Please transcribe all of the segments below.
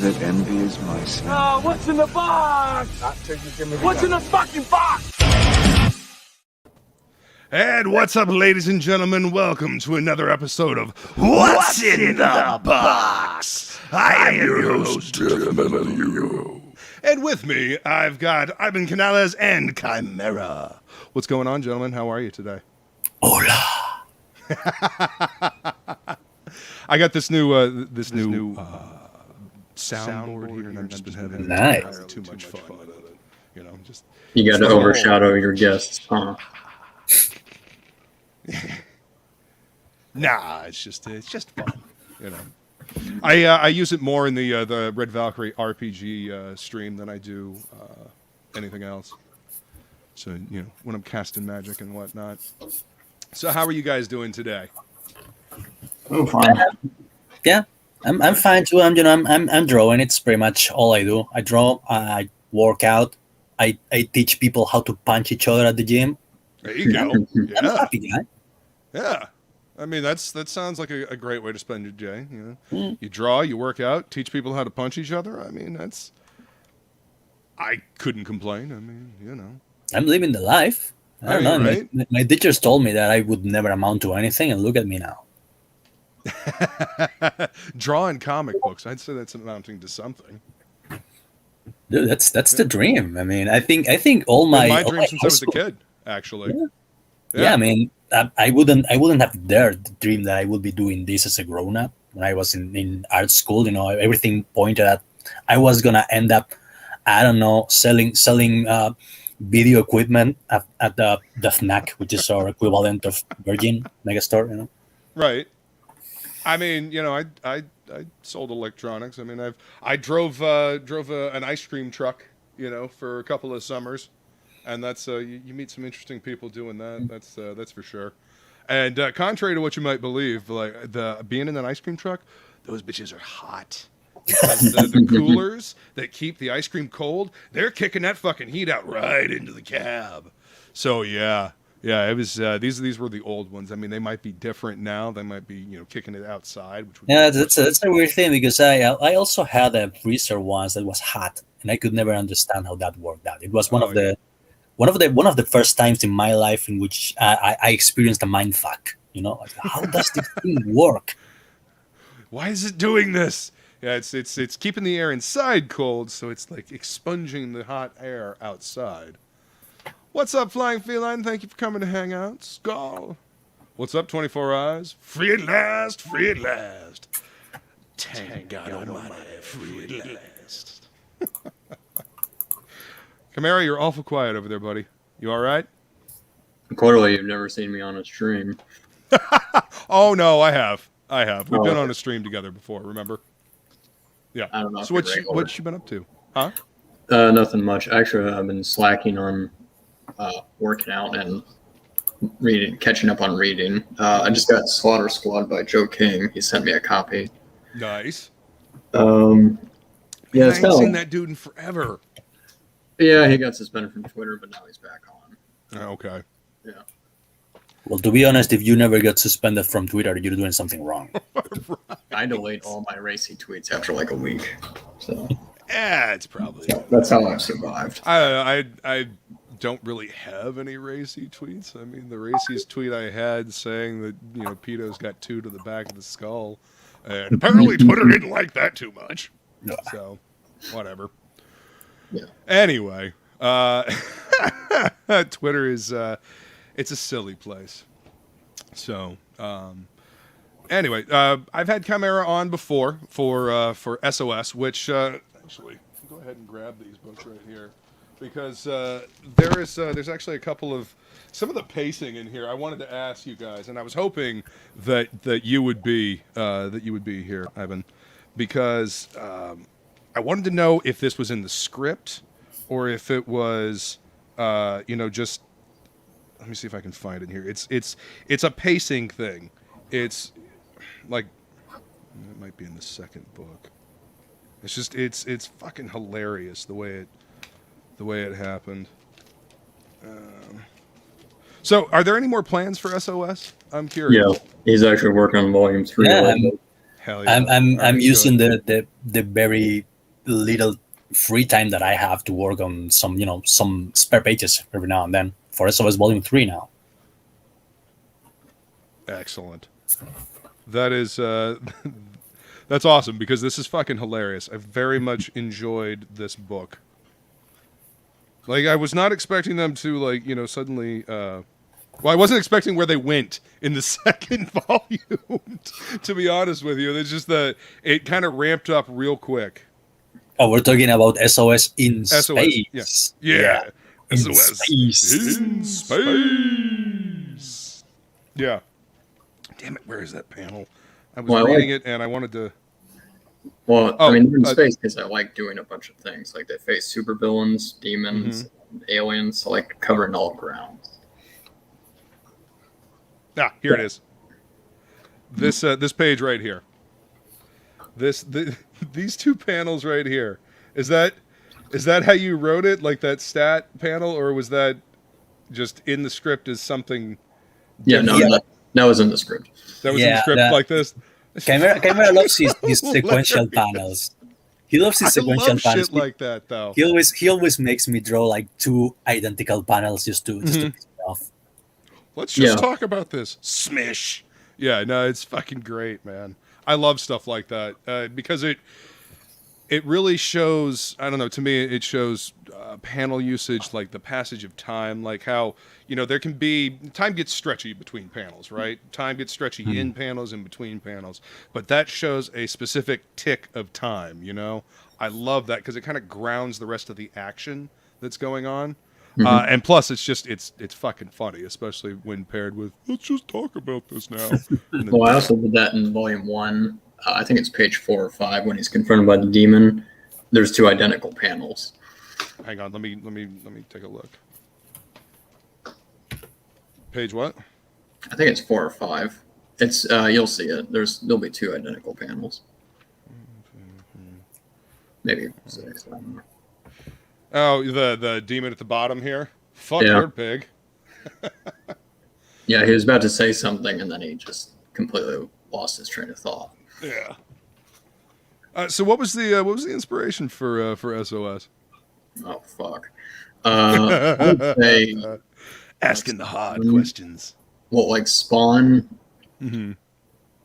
that envy is my sin. Oh, what's in the box? What's in the fucking box? And what's up, ladies and gentlemen? Welcome to another episode of What's in the Box? I am your host, DeathMetalHero. And with me, I've got Ivan Canales and Chimera. What's going on, gentlemen? How are you today? Hola. I got this new soundboard here, and I've just been having too much fun with it. You know, You got to overshadow your guests, huh? Nah, it's just fun. You know, I use it more in the Red Valkyrie RPG stream than I do anything else. So you know, when I'm casting magic and whatnot. So how are you guys doing today? Oh, fine. Yeah, I'm fine too. I'm drawing. It's pretty much all I do. I draw. I work out. I teach people how to punch each other at the gym. There you go. I'm a happy guy. Yeah. I mean, that sounds like a great way to spend your day. You know, You draw, you work out, teach people how to punch each other. I mean, I couldn't complain. I mean, you know, I'm living the life. I don't know. Right? My teachers told me that I would never amount to anything, and look at me now. Drawing comic books, I'd say that's amounting to something. Dude, that's the dream. I mean, I think all my dream since I was a kid, actually. Yeah, I mean, I wouldn't have dared to dream that I would be doing this as a grown up. When I was in art school, you know, everything pointed at I was gonna end up, I don't know, selling video equipment at the FNAC, which is our equivalent of Virgin Megastore, you know. Right. I mean, you know, I sold electronics. I mean, I drove an ice cream truck, you know, for a couple of summers, and that's you meet some interesting people doing that. That's for sure. And contrary to what you might believe, like being in an ice cream truck, those bitches are hot. Because the coolers that keep the ice cream cold, they're kicking that fucking heat out right into the cab. So yeah, it was these were the old ones. I mean, they might be different now. They might be, you know, kicking it outside. Which would that's a weird thing, because I also had a freezer once that was hot, and I could never understand how that worked out. It was one of the first times in my life in which I experienced a mind fuck. You know, like, how does this thing work? Why is it doing this? Yeah, it's keeping the air inside cold, so it's like expunging the hot air outside. What's up, Flying Feline? Thank you for coming to hang out. Skull. What's up, 24 Eyes? Free at last, free at last. Thank God Almighty, free at last. Chimera, you're awful quiet over there, buddy. You all right? Clearly, you've never seen me on a stream. Oh, no, I have. We've been on a stream together before, remember? Yeah. I don't know. So what you been up to? Huh? Nothing much. Actually, I've been slacking on working out and catching up on reading. I just got Slaughter Squad by Joe King. He sent me a copy. Nice. Yeah, I haven't seen that dude in forever. Yeah, he got suspended from Twitter, but now he's back on. Okay. Yeah. Well, to be honest, if you never got suspended from Twitter, you're doing something wrong. Right. I delete all my racy tweets after like a week. So yeah, it's probably that's how I've survived. I don't really have any racy tweets. I mean, the raciest tweet I had saying that, you know, Peto's got 2 to the back of the skull, and apparently Twitter didn't like that too much. So, whatever. Yeah. Anyway, Twitter is it's a silly place. So, anyway, I've had Chimera on before for SOS, which actually, go ahead and grab these books right here, because there's actually a couple of some of the pacing in here I wanted to ask you guys, and I was hoping that you would be here, Ivan, because I wanted to know if this was in the script or if it was just. Let me see if I can find it here. It's a pacing thing. It's like it might be in the second book. It's just it's fucking hilarious the way it happened. So, are there any more plans for SOS? I'm curious. Yeah, he's actually working on volume 3. Yeah, Hell yeah. I'm using the very little free time that I have to work on some spare pages every now and then for SOS Volume 3 now. Excellent. That is that's awesome, because this is fucking hilarious. I very much enjoyed this book. Like, I was not expecting them to, like, suddenly well, I wasn't expecting where they went in the second volume, to be honest with you. It's just that it kind of ramped up real quick. Oh, we're talking about SOS in SOS, space. Yeah. In SOS space. in space. Yeah. Damn it, where is that panel? I was reading it and I wanted to... Well, I mean, they're in space because I like doing a bunch of things. Like, they face supervillains, demons, aliens, so like covering all grounds. Ah, here it is. This page right here. These two panels right here. Is that how you wrote it, like that stat panel, or was that just in the script as something? Yeah, no, that was in the script. That was in the script like this. Chimera loves his sequential panels. He loves his sequential panels. Shit like that, though. He always makes me draw like two identical panels just to piss me off. Let's just talk about this. Smish. Yeah, no, it's fucking great, man. I love stuff like that because it really shows, I don't know, to me it shows panel usage, like the passage of time, like how, there can be, time gets stretchy between panels, right? Time gets stretchy in panels and between panels, but that shows a specific tick of time, I love that because it kind of grounds the rest of the action that's going on. And plus, it's fucking funny, especially when paired with, let's just talk about this now. Well, I also did that in Volume 1. I think it's page 4 or 5 when he's confronted by the demon. There's two identical panels. Hang on, let me take a look. Page what? I think it's 4 or 5. It's you'll see it. There'll be two identical panels. Maybe 6. I don't know. Oh, the demon at the bottom here? Fuck your pig. Yeah, he was about to say something, and then he just completely lost his train of thought. Yeah. So what was the inspiration for SOS? Oh, fuck. I would say... Asking the hard questions. Well, like Spawn,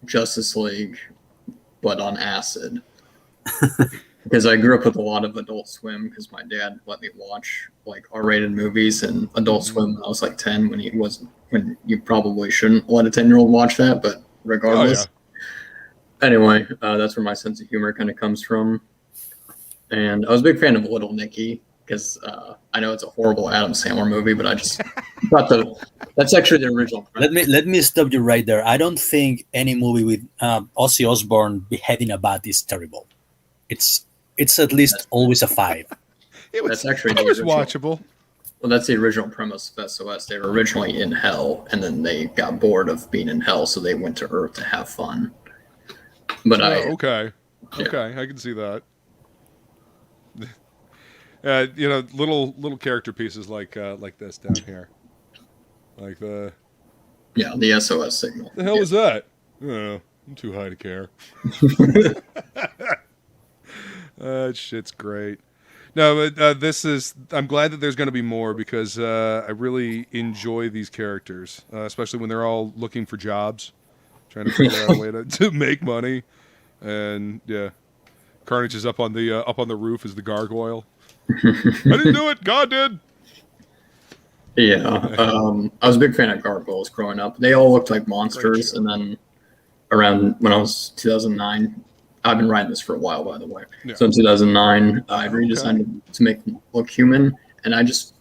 Justice League, but on acid. Because I grew up with a lot of Adult Swim because my dad let me watch like R-rated movies and Adult Swim when I was like 10 when you probably shouldn't let a 10-year-old watch that, but regardless. Oh, yeah. Anyway, that's where my sense of humor kind of comes from. And I was a big fan of Little Nicky because I know it's a horrible Adam Sandler movie, but I just thought that's actually the original premise. Let me stop you right there. I don't think any movie with Ozzy Osbourne beheading a bat is terrible. It's at least always a 5. It was original, watchable. Well, that's the original premise of SOS. They were originally in hell, and then they got bored of being in hell, so they went to Earth to have fun. But okay, I can see that. Little character pieces like this down here, like the SOS signal. The hell is that? Oh, I'm too high to care. Shit's great. No, but I'm glad that there's going to be more because I really enjoy these characters, especially when they're all looking for jobs, trying to figure out a way to make money. And yeah, Carnage is up on the roof as the gargoyle. I didn't do it. God did. Yeah, I was a big fan of gargoyles growing up. They all looked like monsters, and then around when I was 2009. I've been writing this for a while, by the way. Yeah. So in 2009, I redesigned it to make them look human, and I just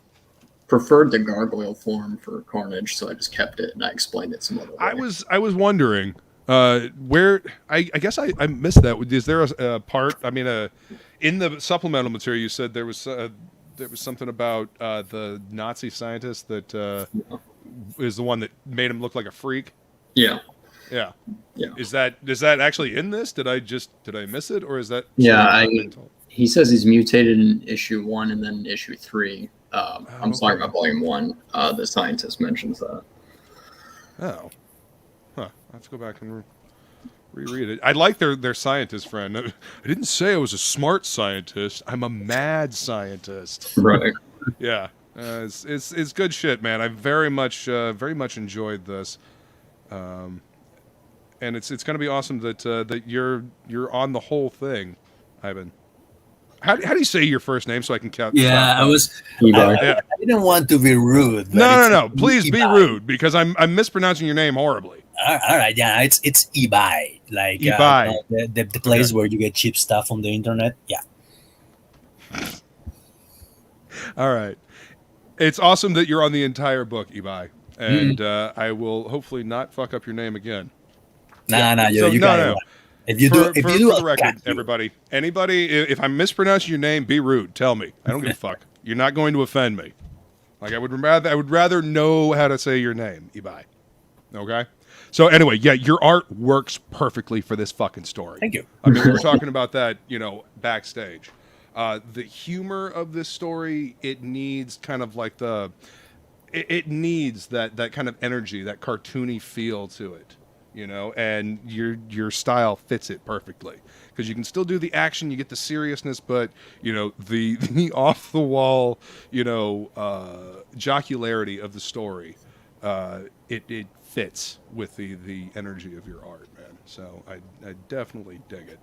preferred the gargoyle form for Carnage, so I just kept it, and I explained it some other way. I was wondering where I guess I missed that. Is there a part? I mean, in the supplemental material, you said there was something about the Nazi scientist that is the one that made him look like a freak. Yeah. Yeah. Is that actually in this? Did I miss it, or is that? Yeah, he says he's mutated in issue 1 and then issue 3. I'm sorry about volume 1. The scientist mentions that. Oh. Huh. I have to go back and Reread it. I like their scientist friend. I didn't say I was a smart scientist. I'm a mad scientist. Right. Yeah, it's good shit, man. I very much enjoyed this, and it's going to be awesome that you're on the whole thing, Ivan. How do you say your first name so I can count? Yeah, I was. Ibai. I didn't want to be rude. But No. Please be rude because I'm mispronouncing your name horribly. All right, yeah, it's eBay, like eBay. the place where you get cheap stuff on the internet. Yeah. All right. It's awesome that you're on the entire book, Ibai, and I will hopefully not fuck up your name again. Nah, you got it. If you do, for the record, everybody, anybody, if I'm mispronouncing your name, be rude. Tell me. I don't give a fuck. You're not going to offend me. Like I would rather know how to say your name, Ibai. Okay. So anyway, yeah, your art works perfectly for this fucking story. Thank you. I mean, we were talking about that, backstage. The humor of this story, it needs kind of like it needs that kind of energy, that cartoony feel to it, and your style fits it perfectly because you can still do the action, you get the seriousness, but the off the wall, jocularity of the story, it fits with the energy of your art, man. So I definitely dig it.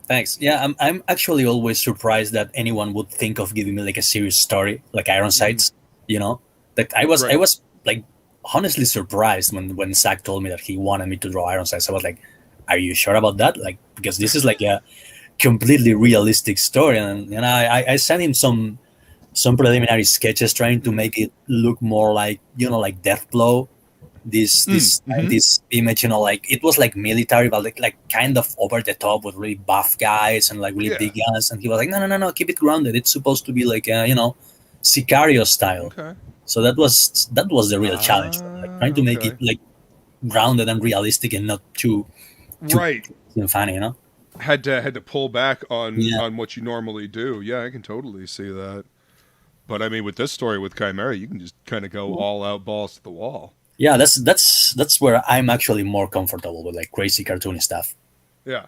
Thanks. Yeah, I'm actually always surprised that anyone would think of giving me like a serious story, like Ironsides. Like I was like honestly surprised when Zach told me that he wanted me to draw Ironsides. I was like, "Are you sure about that?" Like because this is like a completely realistic story, and I sent him some preliminary sketches trying to make it look more like like Deathblow. This image, like it was like military, but like kind of over the top with really buff guys and like really big guns. And he was like, no, keep it grounded. It's supposed to be like Sicario style. Okay. So that was the real challenge, like trying to make it like grounded and realistic and not too right funny, Had to pull back on what you normally do. Yeah, I can totally see that. But I mean, with this story with Chimera, you can just kind of go all out, balls to the wall. Yeah, that's where I'm actually more comfortable with like crazy cartoony stuff. Yeah.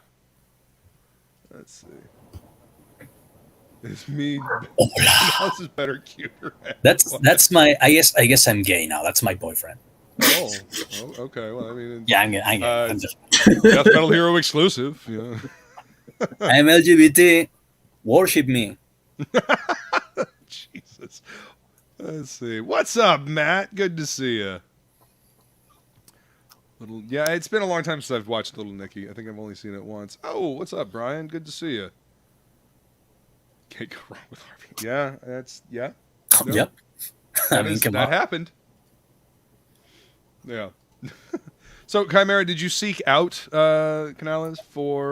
Let's see. It's me. This is better, cuter. That's my. I guess I'm gay now. That's my boyfriend. Oh, okay. Well, I mean, yeah, I'm gay. I'm just DeathMetalHero exclusive. Yeah. I'm LGBT. Worship me. Jesus. Let's see. What's up, Matt? Good to see you. It's been a long time since I've watched Little Nicky. I think I've only seen it once. Oh, what's up, Brian? Good to see you. Can't go wrong with Harvey. Yeah, that's No, yep. That happened. Yeah. So, Chimera, did you seek out Canales for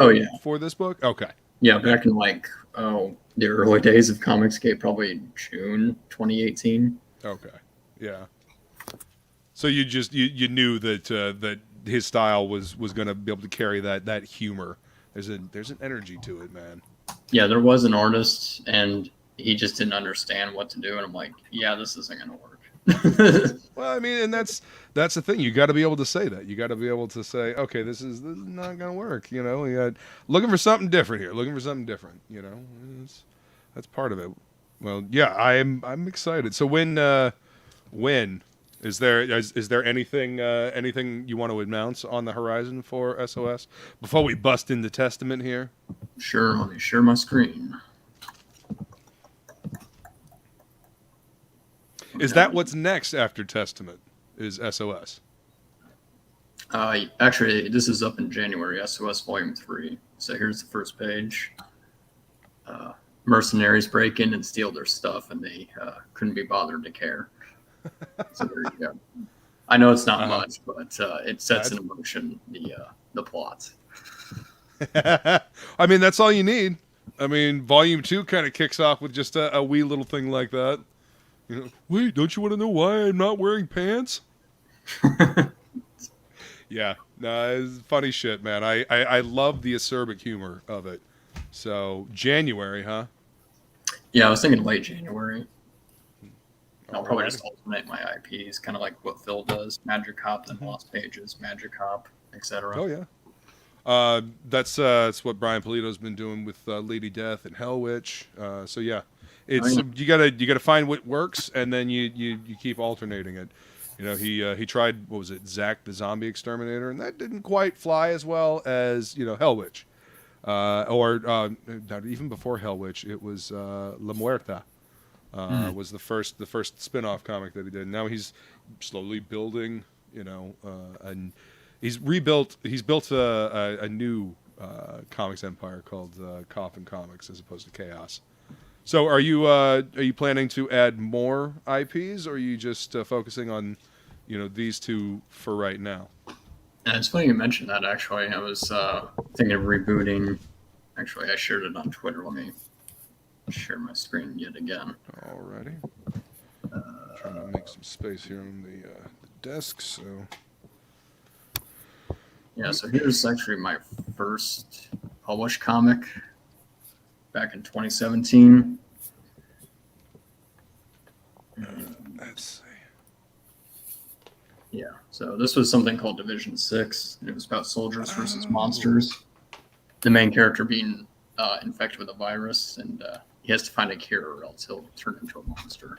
this book? Okay. Yeah, back in the early days of Comicsgate, probably June 2018. Okay. Yeah. So you just you knew that his style was going to be able to carry that humor. There's an energy to it, man. Yeah, there was an artist, and he just didn't understand what to do, and I'm like, yeah, this isn't going to work. Well, I mean, and that's the thing. You got to be able to say that. You got to be able to say, okay, this is not going to work. You got looking for something different here. Looking for something different. That's part of it. Well, yeah, I'm excited. So when is there anything you want to announce on the horizon for SOS before we bust into Testament here? Sure, let me share my screen. Is that what's next after Testament? Is SOS? Actually, this is up in January. SOS Volume 3. So here's the first page. Mercenaries break in and steal their stuff, and they couldn't be bothered to care. So there you go. I know it's not much, but it sets in motion the plot. I mean, that's all you need. I mean, Volume 2 kind of kicks off with just a wee little thing like that. Wait, don't you want to know why I'm not wearing pants? Yeah, no, it's funny shit, man. I love the acerbic humor of it. So, January, huh? Yeah, I was thinking late January. I'll probably just alternate my IPs, kind of like what Phil does. Magic Hop, then Lost Pages, Magic Hop, etc. Oh, yeah. That's what Brian Polito's been doing with Lady Death and Hell Witch. So yeah, it's Oh, you gotta find what works, and then you keep alternating it. You know, he tried, what was it, Zack the Zombie Exterminator, and that didn't quite fly as well as Hell Witch, or even before Hell Witch, it was La Muerta. Was the first spin-off comic that he did. Now he's slowly building, and he's built a new comics empire called Coffin Comics as opposed to Chaos. So are you planning to add more IPs, or are you just focusing on these two for right now? And it's funny you mentioned that. Actually, I was thinking of rebooting. Actually, I shared it on Twitter. Let me share my screen yet again. Alrighty. Trying to make some space here on the desk. So yeah, so here's actually my first published comic back in 2017. let's see. Yeah, so this was something called Division 6. And it was about soldiers versus monsters. The main character being infected with a virus, and he has to find a cure or else he'll turn into a monster.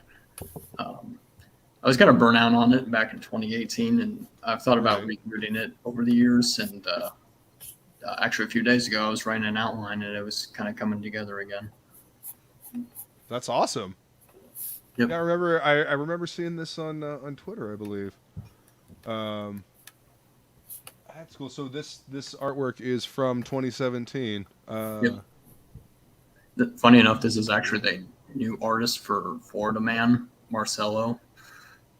I was kind of burnt out on it back in 2018, and I've thought about rebooting it over the years. And actually, a few days ago, I was writing an outline, and it was kind of coming together again. That's awesome. Yep. Yeah, I remember seeing this on Twitter, I believe. That's cool. So this artwork is from 2017. Yep. Funny enough, this is actually the new artist for Florida Man, Marcelo.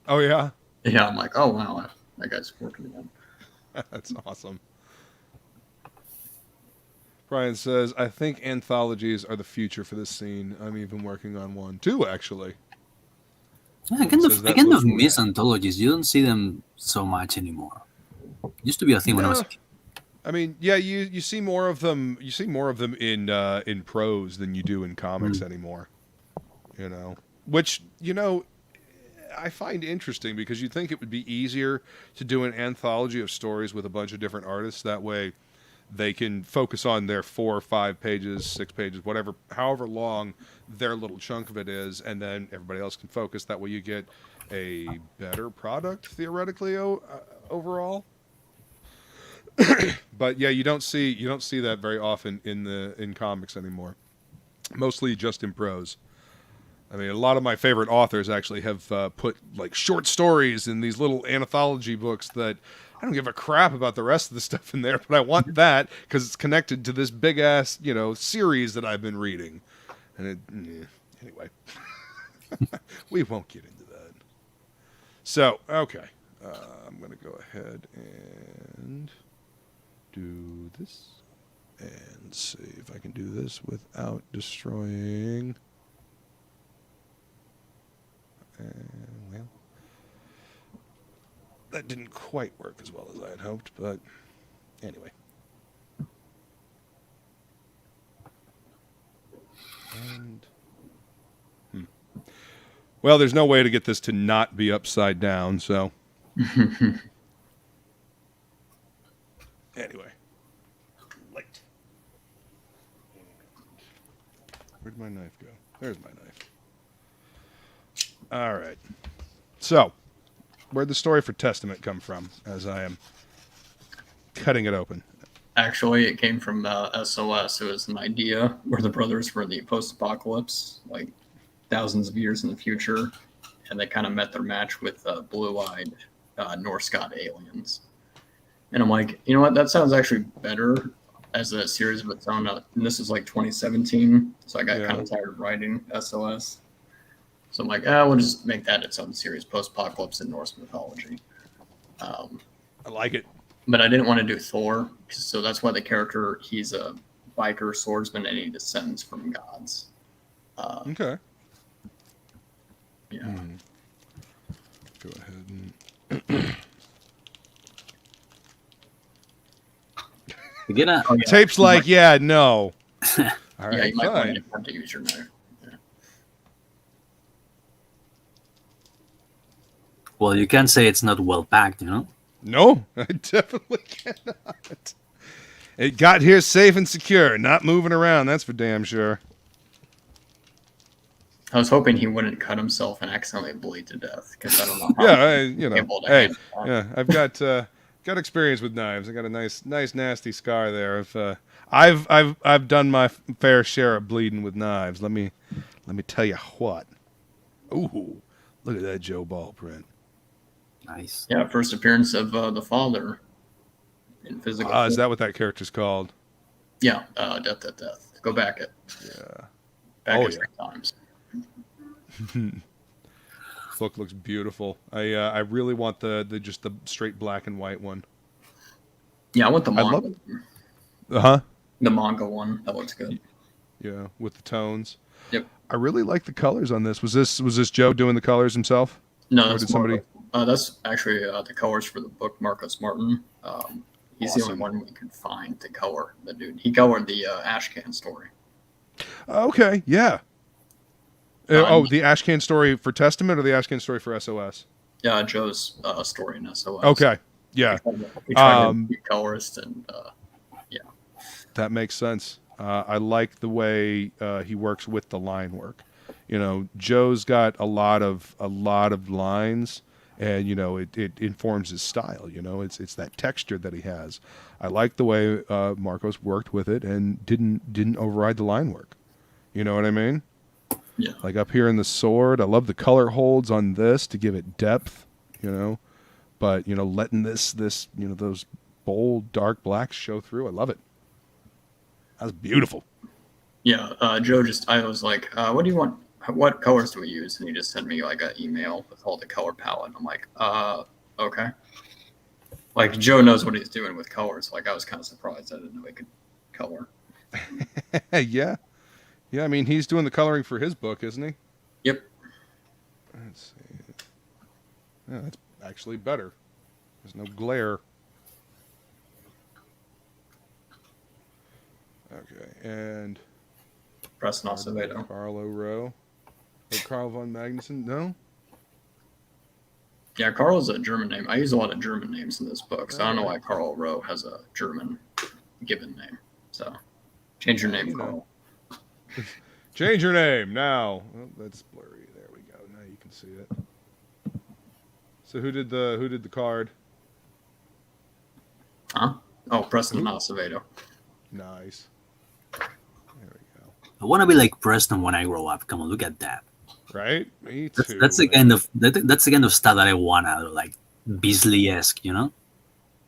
Oh yeah. Yeah, I'm like, oh wow, that guy's working again. That's awesome. Brian says, I think anthologies are the future for this scene. I'm even working on one too, actually. Yeah, I kind of miss anthologies. You don't see them so much anymore. Used to be a thing when I was a kid. I mean, yeah, you see more of them. You see more of them in prose than you do in comics anymore. Which I find interesting, because you'd think it would be easier to do an anthology of stories with a bunch of different artists. That way, they can focus on their 4 or 5 pages, 6 pages, whatever, however long their little chunk of it is, and then everybody else can focus. That way, you get a better product theoretically overall. But yeah, you don't see that very often in comics anymore. Mostly just in prose. I mean, a lot of my favorite authors actually have put like short stories in these little anthology books that I don't give a crap about the rest of the stuff in there, but I want that because it's connected to this big ass series that I've been reading. And anyway, we won't get into that. So okay, I'm gonna go ahead and do this and see if I can do this without destroying. Well, that didn't quite work as well as I had hoped, but anyway. And well, there's no way to get this to not be upside down, so anyway. Light. Where'd my knife go? There's my knife. All right. So, where'd the story for Testament come from, as I am cutting it open? Actually, it came from SOS. It was an idea where the brothers were in the post-apocalypse, like thousands of years in the future, and they kind of met their match with blue-eyed Norse god aliens. And I'm like, you know what? That sounds actually better as a series of its own. And this is like 2017, so I got kind of tired of writing SOS. So I'm like, we'll just make that its own series, post-apocalypse in Norse mythology. I like it. But I didn't want to do Thor, so that's why the character, he's a biker swordsman and he descends from gods. Okay. Yeah. Go ahead and... Tape's like, no. All right, you might fine. have to use your knife. Well, you can't say it's not well packed, No, I definitely cannot. It got here safe and secure, not moving around. That's for damn sure. I was hoping he wouldn't cut himself and accidentally bleed to death because I don't know how Yeah, he's able to hey, handle that. yeah, I've got experience with knives. I got a nice nasty scar there. I've done my fair share of bleeding with knives. Let me tell you what. Ooh, look at that Joe Ball print. Nice. Yeah, first appearance of the father in physical. Is that what that character's called? Yeah, Death at Death. Go back it. Yeah. Back Oh, it 3 times. Book looks beautiful. I really want the just the straight black and white one. Yeah, I want the manga. love it. Uh-huh. The manga one. That looks good. Yeah, with the tones. Yep. I really like the colors on this. Was this Joe doing the colors himself? No, Or that's did somebody? that's actually the colors for the book. Marcus Martin. He's the only Awesome. one we could find to color the dude. He colored the Ashcan story. Okay, yeah. The Ashcan story for Testament or the Ashcan story for SOS? Yeah, Joe's story in SOS. Okay, yeah, We tried to be colorist and that makes sense. I like the way he works with the line work. You know, Joe's got a lot of lines, and you know it informs his style. You know, it's that texture that he has. I like the way Marcos worked with it and didn't override the line work. You know what I mean? yeah. Like up here in the sword, I love the color holds on this to give it depth. You know, but you know, letting this you know those bold dark blacks show through. I love it. That's beautiful. Yeah, Joe I was like, what do you want? What colors do we use? And he just sent me like an email with all the color palette. I'm like, okay. Like Joe knows what he's doing with colors. Like I was kind of surprised I didn't know he could color. Yeah. Yeah, I mean, he's doing the coloring for his book, isn't he? Yep. Let's see. Yeah, that's actually better. There's no glare. Okay, and Preston Acevedo. Carlo Rowe. Oh, Carl von Magnuson? No? Yeah, Carl's a German name. I use a lot of German names in this book, so I don't know why Carl Rowe has a German given name. So change your name, Carl. Change your name now. Oh, that's blurry. There we go. Now you can see it. So who did the card? Huh? Oh, Preston Acevedo. Nice. There we go. I want to be like Preston when I grow up. Come on, look at that. Right? Me too. That's the kind of that's the kind of stuff that I wanna like Beasley-esque, you know?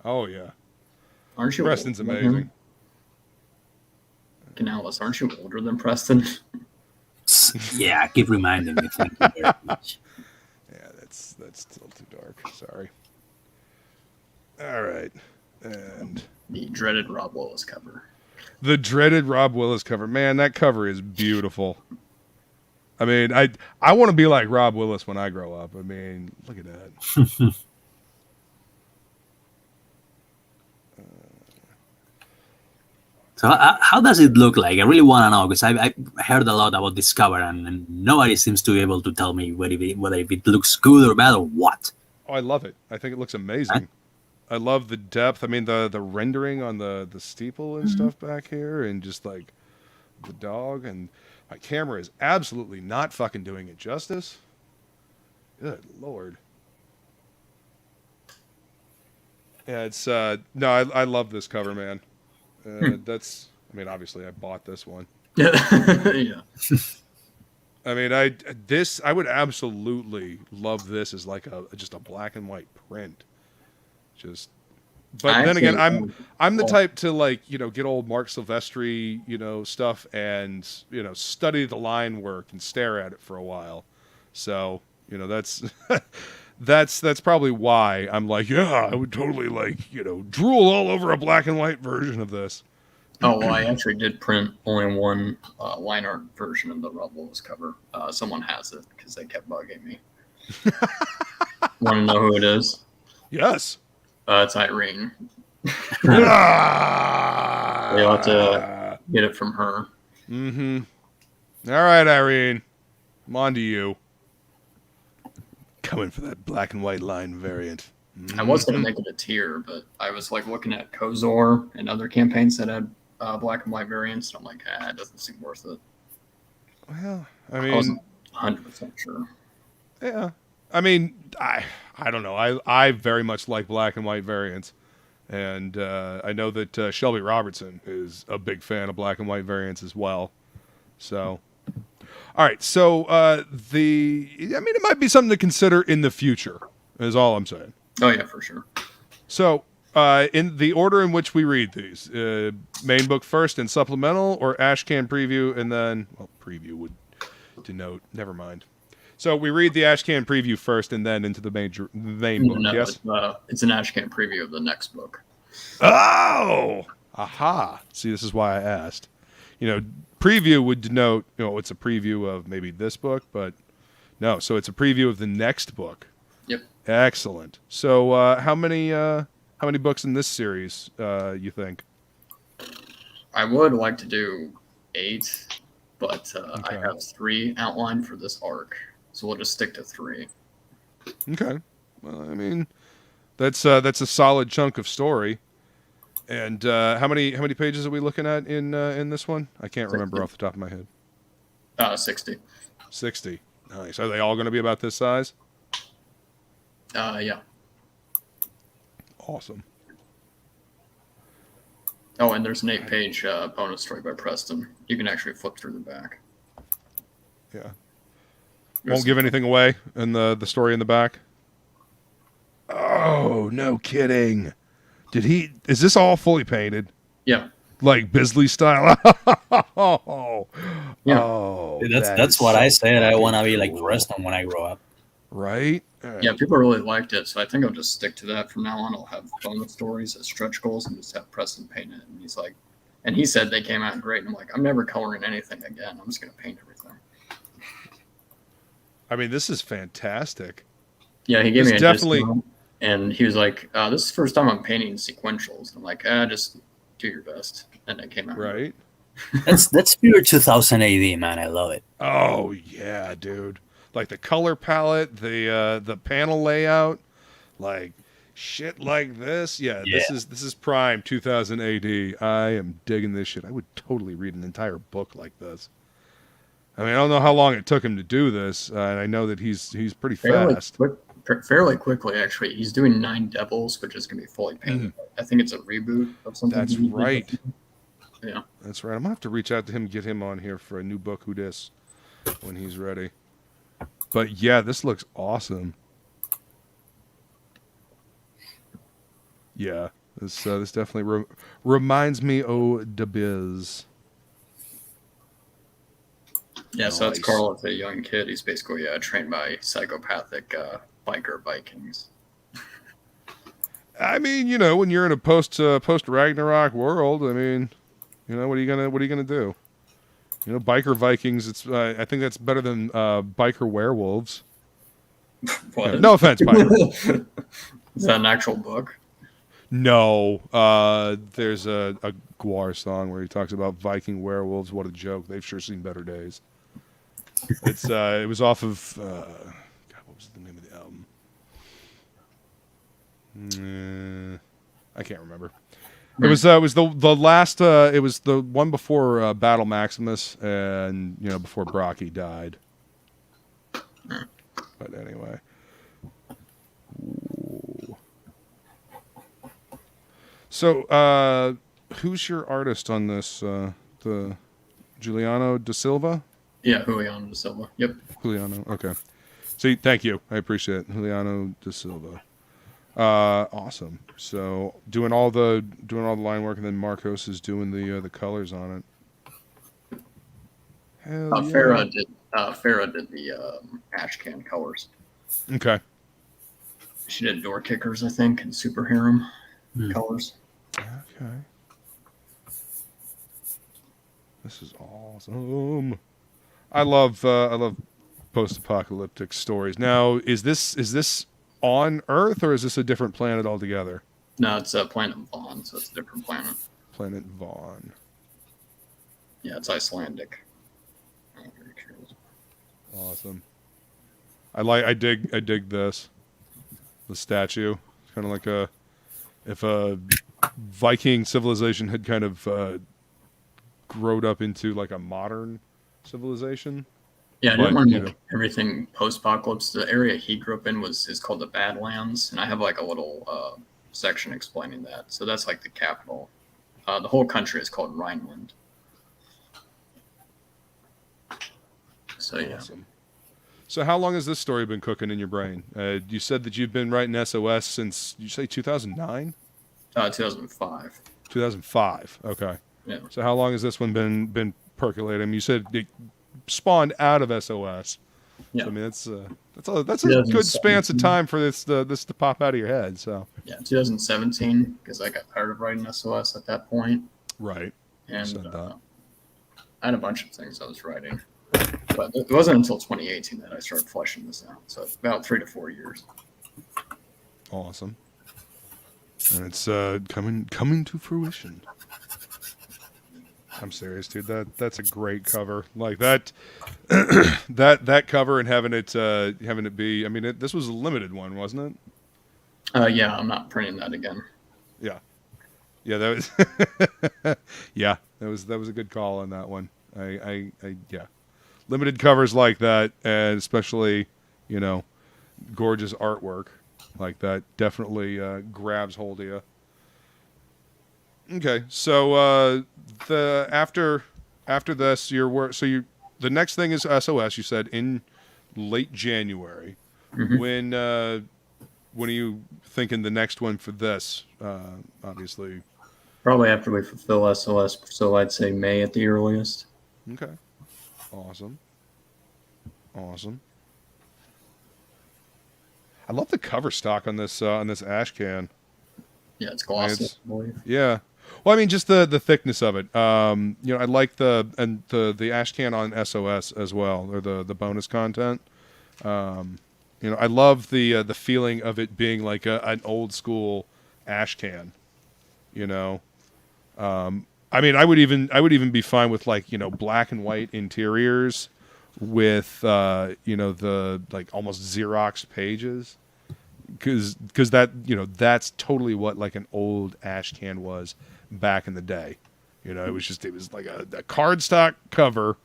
Oh yeah. Aren't you? Preston's older than amazing. him? Canales, aren't you older than Preston? Yeah, keep reminding me. Thank you very much. Yeah, that's still too dark. Sorry. All right. And The dreaded Rob Willis cover. the dreaded Rob Willis cover. Man, that cover is beautiful. I mean, I want to be like Rob Willis when I grow up. I mean, look at that. So how does it look like? I really want to know because I heard a lot about this cover and nobody seems to be able to tell me whether it looks good or bad or what. Oh, I love it. I think it looks amazing. I love the depth. I mean, the rendering on the steeple and stuff back here, and just like the dog. And my camera is absolutely not fucking doing it justice. Good Lord. Yeah, it's no, I love this cover, man. That's, I mean, obviously I bought this one. Yeah. I mean, I would absolutely love this as like just a black and white print. Just, but then again, I'm the type to like, you know, get old Mark Silvestri, you know, stuff and, you know, study the line work and stare at it for a while. So, you know, that's that's probably why I'm like, yeah, I would totally like, you know, drool all over a black and white version of this. Oh, well, I actually did print only one line art version of the Rob Willis cover. Someone has it because they kept bugging me. Want to know who it is? Yes. It's Irene. Ah! You'll have to get it from her. Mm-hmm. All right, Irene. I'm on to you. Coming for that black and white line variant. I was going to make it a tier, but I was like looking at Kozor and other campaigns that had black and white variants, and I'm like, it doesn't seem worth it. Well, I I mean, wasn't 100% sure. yeah. I mean, I don't know. I very much like black and white variants. And I know that Shelby Robertson is a big fan of black and white variants as well. So, all right. So it might be something to consider in the future, is all I'm saying. Oh, yeah, for sure. So, in the order in which we read these, main book first and supplemental, or Ashcan preview, and then, well, preview would denote, never mind. So we read the Ashcan preview first and then into the main book, No, yes? it's an Ashcan preview of the next book. Oh! Aha! See, this is why I asked. Preview would denote, it's a preview of maybe this book, but no, so it's a preview of the next book. Yep. Excellent. So how many books in this series you think? I would like to do 8, but Okay. I have 3 outlined for this arc. So we'll just stick to 3. Okay. Well, I mean, that's a solid chunk of story. And how many pages are we looking at in this one? I can't remember off the top of my head. 60. 60. Nice. Are they all going to be about this size? Yeah. Awesome. Oh, and there's an 8-page bonus story by Preston. You can actually flip through the back. Yeah. Won't give anything away in the story in the back. Oh, no kidding. Is this all fully painted? Yeah. Like Bisley style? Oh. Yeah. Oh, That's what I said. I want to be like Preston when I grow up. Right? Yeah, people really liked it, so I think I'll just stick to that from now on. I'll have bonus stories as stretch goals and just have Preston paint it. And he said they came out great. And I'm like, I'm never coloring anything again. I'm just going to paint everything. I mean, this is fantastic. Yeah, he gave me a definitely, discount, and he was like, "This is the first time I'm painting sequentials." I'm like, just do your best, and it came out right. That's pure 2000 AD, man. I love it. Oh yeah, dude! Like the color palette, the panel layout, like shit like this. Yeah, Yeah. This is prime 2000 AD. I am digging this shit. I would totally read an entire book like this. I mean, I don't know how long it took him to do this, and I know that he's pretty fast. fairly quickly. Actually, he's doing 9 Devils, which is going to be fully painted. I think it's a reboot of something. That's right. Yeah, That's right. I'm gonna have to reach out to him, get him on here for a new book. Who dis when he's ready. But yeah, this looks awesome. Yeah, this definitely reminds me of the biz. yeah. So that's Nice. Carl as a young kid. He's basically trained by psychopathic biker Vikings. I mean, when you're in a post Ragnarok world, I mean, what are you gonna do? Biker Vikings. It's I think that's better than biker werewolves. What? No offense, biker. Is that an actual book? No, there's a Gwar song where he talks about Viking werewolves. What a joke! They've sure seen better days. It was off of God, what was the name of the album? I can't remember. It was the last. It was the one before Battle Maximus, and before Brocky died. But anyway. Ooh. So, who's your artist on this? The Juliano da Silva? Yeah, Juliano da Silva. Yep. Juliano. Okay. See, thank you. I appreciate it. Juliano da Silva. Awesome. So doing all the line work, and then Marcos is doing the colors on it. Hell yeah. Farah did the Ashcan colors. Okay. She did Door Kickers, I think, and Super Harem colors. Okay. This is awesome. I love post-apocalyptic stories. Now, is this on Earth, or is this a different planet altogether? No, it's Planet Vaughn, so it's a different planet. Planet Vaughn. Yeah, it's Icelandic. Awesome. I dig this. The statue. kind of like if a Viking civilization had kind of growed up into like a modern civilization. Yeah, I But, didn't want you to know. make everything post-apocalypse. The area he grew up in is called the Badlands, and I have like a little section explaining that. So that's like the capital. The whole country is called Rhineland. So yeah, Awesome. So how long has this story been cooking in your brain? You said that you've been writing SOS since, you say 2009? 2005. 2005. Okay. Yeah. So how long has this one been percolating? You said it spawned out of SOS. Yeah. So, I mean, that's a good span of time for this to pop out of your head. So Yeah, 2017, because I got tired of writing SOS at that point, right. and I had a bunch of things I was writing, but it wasn't until 2018 that I started fleshing this out. So it's about 3 to 4 years. Awesome. And it's coming to fruition. I'm serious, dude. That's a great cover. Like that that cover and having it be. I mean, this was a limited one, wasn't it? Yeah, I'm not printing that again. Yeah. Yeah, that was. Yeah, that was a good call on that one. I yeah, limited covers like that, and especially gorgeous artwork like that definitely grabs hold of you. Okay, so after this, your work. So the next thing is SOS. You said in late January. Mm-hmm. When are you thinking the next one for this? Obviously. Probably after we fulfill SOS, so I'd say May at the earliest. Okay. Awesome. I love the cover stock on this ash can. Yeah, it's glossy. I believe. Yeah. Well, I mean, just the thickness of it. I like the ash can on SOS as well, or the bonus content. I love the feeling of it being like an old school ash can. I mean, I would even be fine with like black and white interiors with the like almost Xerox pages, because that's totally what like an old ash can was back in the day. It was like a cardstock cover,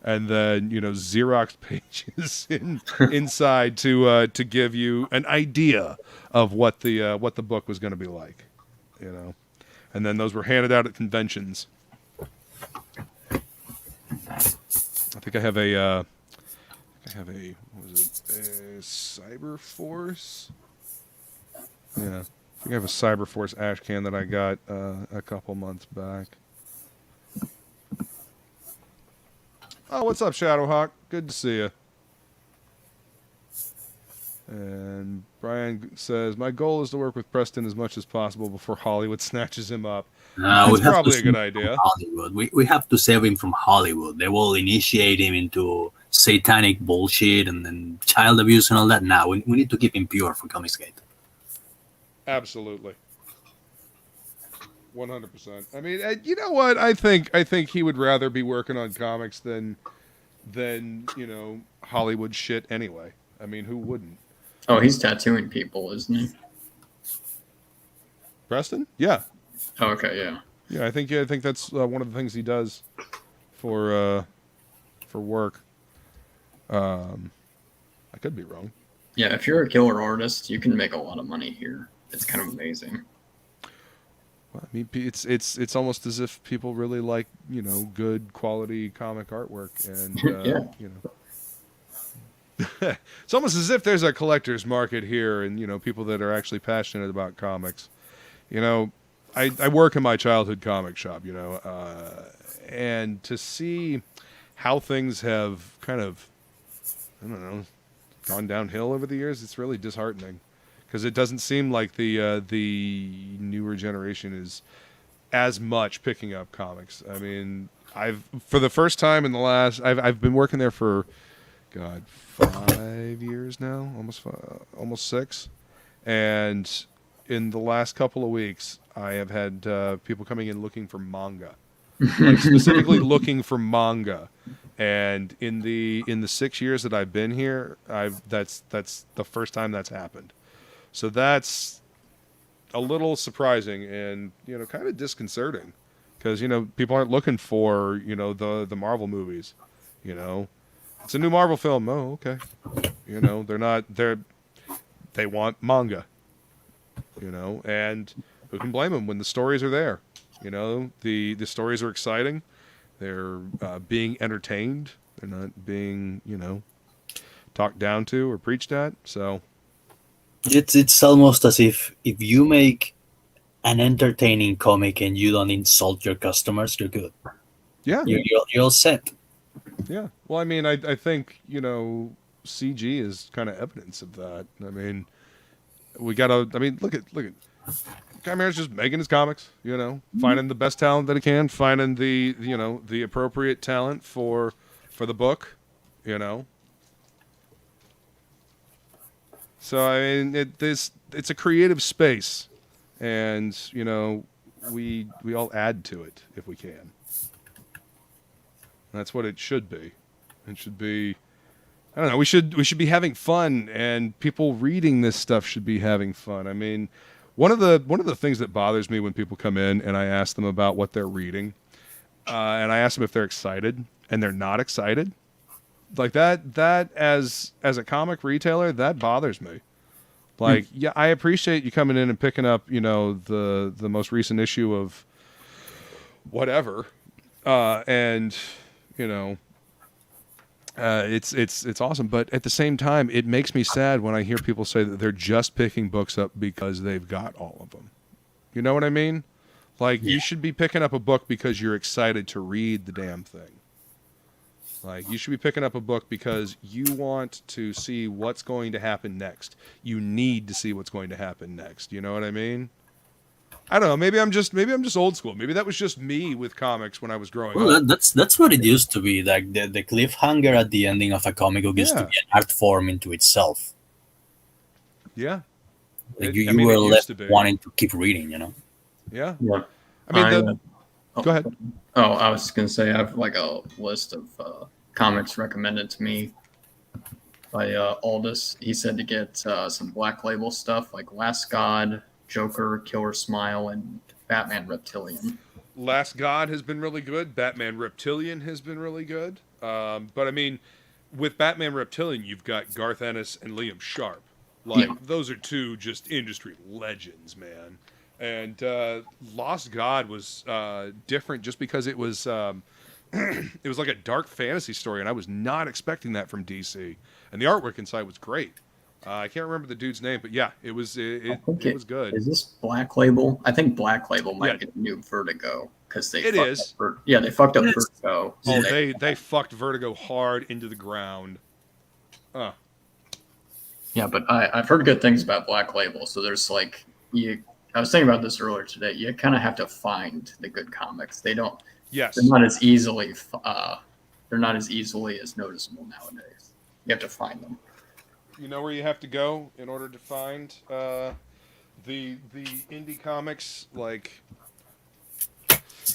and then Xerox pages inside to give you an idea of what the book was going to be like, and then those were handed out at conventions. I think I have a what was it, a Cyber Force? Yeah, I think I have a Cyber Force ash can that I got a couple months back. Oh, what's up, Shadowhawk? Good to see you. And Brian says, my goal is to work with Preston as much as possible before Hollywood snatches him up. That's probably a good idea. Hollywood. We have to save him from Hollywood. They will initiate him into satanic bullshit and then child abuse and all that. Now we need to keep him pure for Comicsgate. Absolutely. 100%. I mean, you know what? I think he would rather be working on comics than Hollywood shit anyway. I mean, who wouldn't? Oh, he's tattooing people, isn't he? Preston? Yeah. Oh, okay, yeah. Yeah, I think that's one of the things he does for work. I could be wrong. Yeah, if you're a killer artist, you can make a lot of money here. It's kind of amazing. Well, I mean, it's almost as if people really like good quality comic artwork, and it's almost as if there's a collector's market here, and people that are actually passionate about comics. I work in my childhood comic shop, and to see how things have kind of, I don't know, gone downhill over the years, it's really disheartening, because it doesn't seem like the newer generation is as much picking up comics. I mean, for the first time in the last, I've been working there for, God, 5 years now, almost 6, and in the last couple of weeks, I have had people coming in looking for manga, like specifically looking for manga. And in the 6 years that I've been here, that's the first time that's happened. So that's a little surprising and, you know, kind of disconcerting because, you know, people aren't looking for, you know, the Marvel movies, you know. It's a new Marvel film. Oh, okay. You know, they want manga, you know, and who can blame them when the stories are there? You know, the stories are exciting. They're being entertained. They're not being, you know, talked down to or preached at. So It's almost as if you make an entertaining comic and you don't insult your customers, you're good. yeah, You're all set. yeah. Well, I mean, I think, you know, CG is kind of evidence of that. I mean, we gotta. I mean, look at Chimera's just making his comics. You know, finding the best talent that he can, finding the, you know, the appropriate talent for the book. You know. So I mean, it's a creative space, and, you know, we all add to it if we can. That's what it should be. It should be. I don't know. We should be having fun, and people reading this stuff should be having fun. I mean, one of the things that bothers me when people come in and I ask them about what they're reading, and I ask them if they're excited, and they're not excited. Like that as a comic retailer, that bothers me. Like, yeah, I appreciate you coming in and picking up, you know, the most recent issue of whatever, and, you know, it's awesome. But at the same time, it makes me sad when I hear people say that they're just picking books up because they've got all of them. You know what I mean? Like, you should be picking up a book because you're excited to read the damn thing. Like, you should be picking up a book because you want to see what's going to happen next. You need to see what's going to happen next. You know what I mean? I don't know. Maybe I'm just old school. Maybe that was just me with comics when I was growing up. That's what it used to be. Like the cliffhanger at the ending of a comic book used to be an art form into itself. Yeah. Like you were left wanting to keep reading, you know? Yeah. Yeah. I mean, go ahead. Oh, I was going to say, I have like a list of comics recommended to me by Aldous. He said to get some Black Label stuff like Last God, Joker, Killer Smile, and Batman Reptilian. Last God has been really good. Batman Reptilian has been really good. But I mean, with Batman Reptilian, you've got Garth Ennis and Liam Sharp. Like, those are two just industry legends, man. And Lost God was different just because it was it was like a dark fantasy story, and I was not expecting that from DC. And the artwork inside was great. I can't remember the dude's name, but yeah, it was was good. Is this Black Label? I think Black Label might get a new Vertigo because they they fucked up Vertigo. Oh, they fucked Vertigo hard into the ground. Yeah, but I've heard good things about Black Label. So there's like I was thinking about this earlier today. You kind of have to find the good comics. They don't. Yes. They're not as easily. They're not as easily as noticeable nowadays. You have to find them. You know where you have to go in order to find the indie comics, like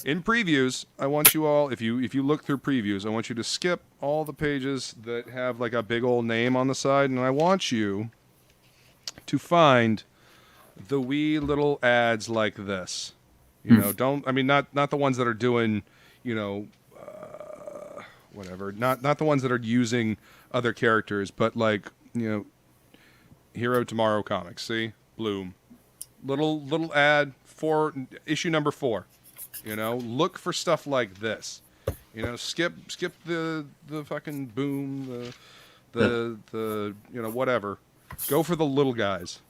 in previews. I want you all, if you look through previews, I want you to skip all the pages that have like a big old name on the side, and I want you to find the wee little ads like this. You know, not the ones that are doing, you know, whatever. Not the ones that are using other characters, but like, you know, Hero Tomorrow comics. See, Bloom, little ad for issue number 4. You know, look for stuff like this. You know, skip the fucking Boom, the you know, whatever. Go for the little guys.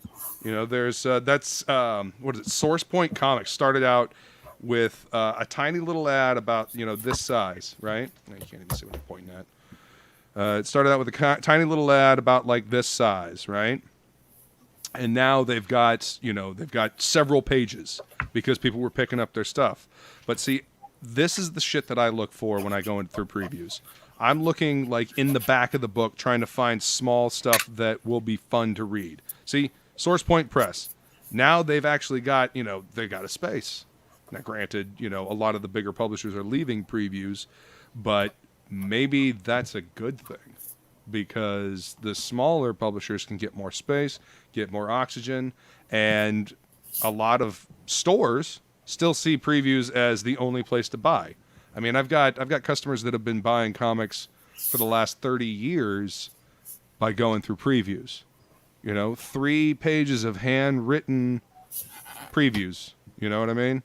You know, there's that's what is it? Source Point Comics started out with a tiny little ad about, you know, this size, right? You can't even see what I'm pointing at. It started out with a tiny little ad about like this size, right? And now they've got several pages because people were picking up their stuff. But see, this is the shit that I look for when I go in through previews. I'm looking like in the back of the book, trying to find small stuff that will be fun to read. See, Source Point Press. Now they've actually got, you know, they got a space. Now, granted, you know, a lot of the bigger publishers are leaving previews, but maybe that's a good thing because the smaller publishers can get more space, get more oxygen, and a lot of stores still see previews as the only place to buy. I mean, I've got customers that have been buying comics for the last 30 years by going through previews. 3 pages of handwritten previews. You know what I mean?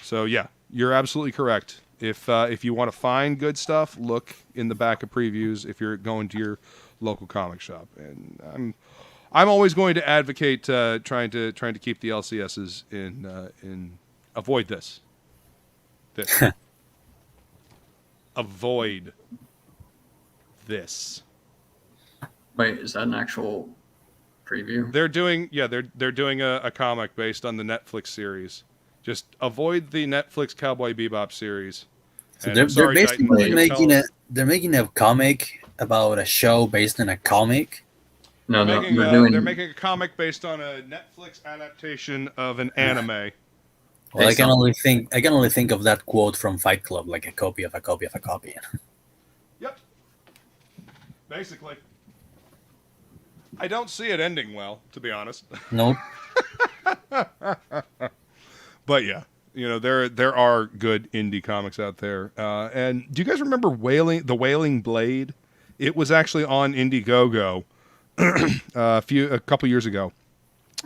So yeah, you're absolutely correct. If you want to find good stuff, look in the back of previews if you're going to your local comic shop. And I'm always going to advocate trying to keep the LCSs in avoid this. Avoid this. Wait, is that an actual preview? They're doing a comic based on the Netflix series. Just avoid the Netflix Cowboy Bebop series. So they're basically they're making a comic about a show based on a comic. No, they're making a comic based on a Netflix adaptation of an anime. Well, I can only think of that quote from Fight Club, like a copy of a copy of a copy. Yep. Basically. I don't see it ending well, to be honest. Nope. But yeah, there are good indie comics out there. And do you guys remember the Wailing Blade? It was actually on INDIEGOGO a couple years ago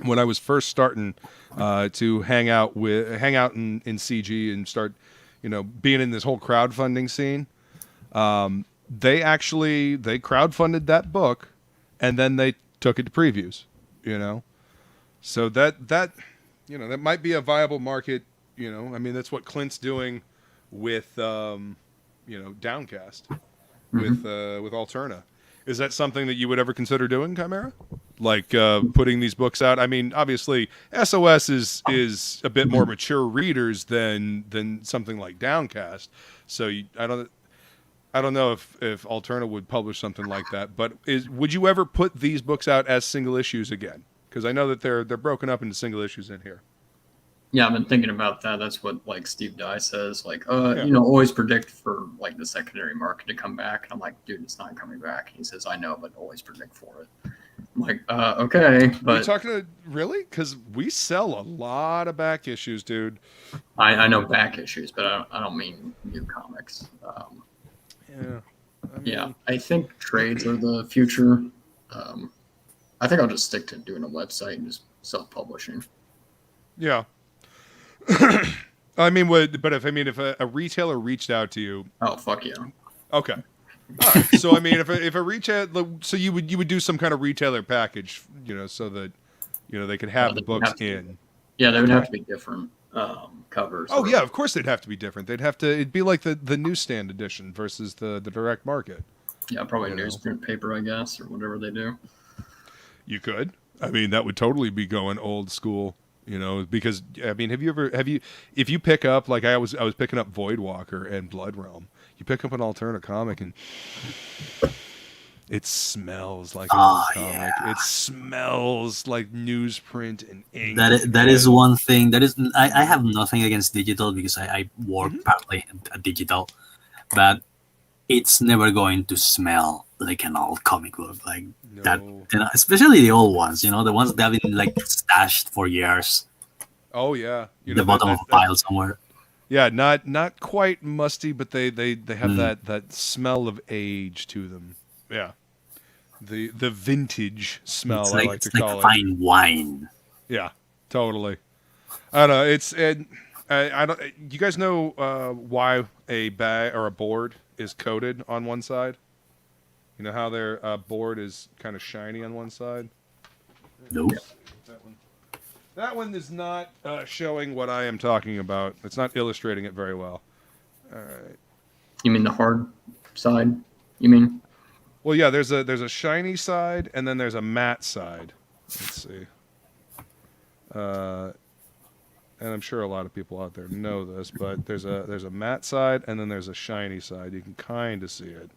when I was first starting to hang out in CG and start, being in this whole crowdfunding scene. They crowdfunded that book, and then they took it to previews. So that might be a viable market. I mean, that's what Clint's doing with Downcast, with Alterna. Is that something that you would ever consider doing, Chimera? Like putting these books out? I mean, obviously, SOS is a bit more mature readers than something like Downcast. So I don't know if Alterna would publish something like that. But would you ever put these books out as single issues again? Because I know that they're broken up into single issues in here. Yeah, I've been thinking about that. That's what Steve Dye says. Always predict for the secondary market to come back. And I'm like, dude, it's not coming back. He says, I know, but always predict for it. I'm like, okay, but are you talking to really? Because we sell a lot of back issues, dude. I know back issues, but I don't mean new comics. I think trades are the future. I think I'll just stick to doing a website and just self-publishing. Yeah. I mean, if a retailer reached out to you, oh fuck yeah, okay, all right. So I mean, if a retailer, so you would do some kind of retailer package, so that they could have the books in. Yeah, they would have to be different covers. Oh yeah, of course they'd have to be different. It'd be like the newsstand edition versus the direct market. Yeah, probably newsprint paper, I guess, or whatever they do. You could. I mean, that would totally be going old school. Because I mean, if you pick up I was picking up Voidwalker and Blood Realm, you pick up an alternate comic and it smells like an old comic. Yeah. It smells like newsprint and ink. That is one thing. I have nothing against digital because I work partly at digital, but it's never going to smell like an old comic book that. Especially the old ones, the ones that have been stashed for years. Oh yeah, the bottom of a pile somewhere. Yeah, not quite musty, but they have that smell of age to them. Yeah, the vintage smell. I like to call it fine wine. Yeah, totally. I don't know. I don't. You guys know why a bag or a board is coated on one side? You know how their board is kind of shiny on one side? Nope. That one is not showing what I am talking about. It's not illustrating it very well. All right. You mean the hard side? You mean? Well, yeah. There's a shiny side, and then there's a matte side. Let's see. And I'm sure a lot of people out there know this, but there's a matte side, and then there's a shiny side. You can kind of see it.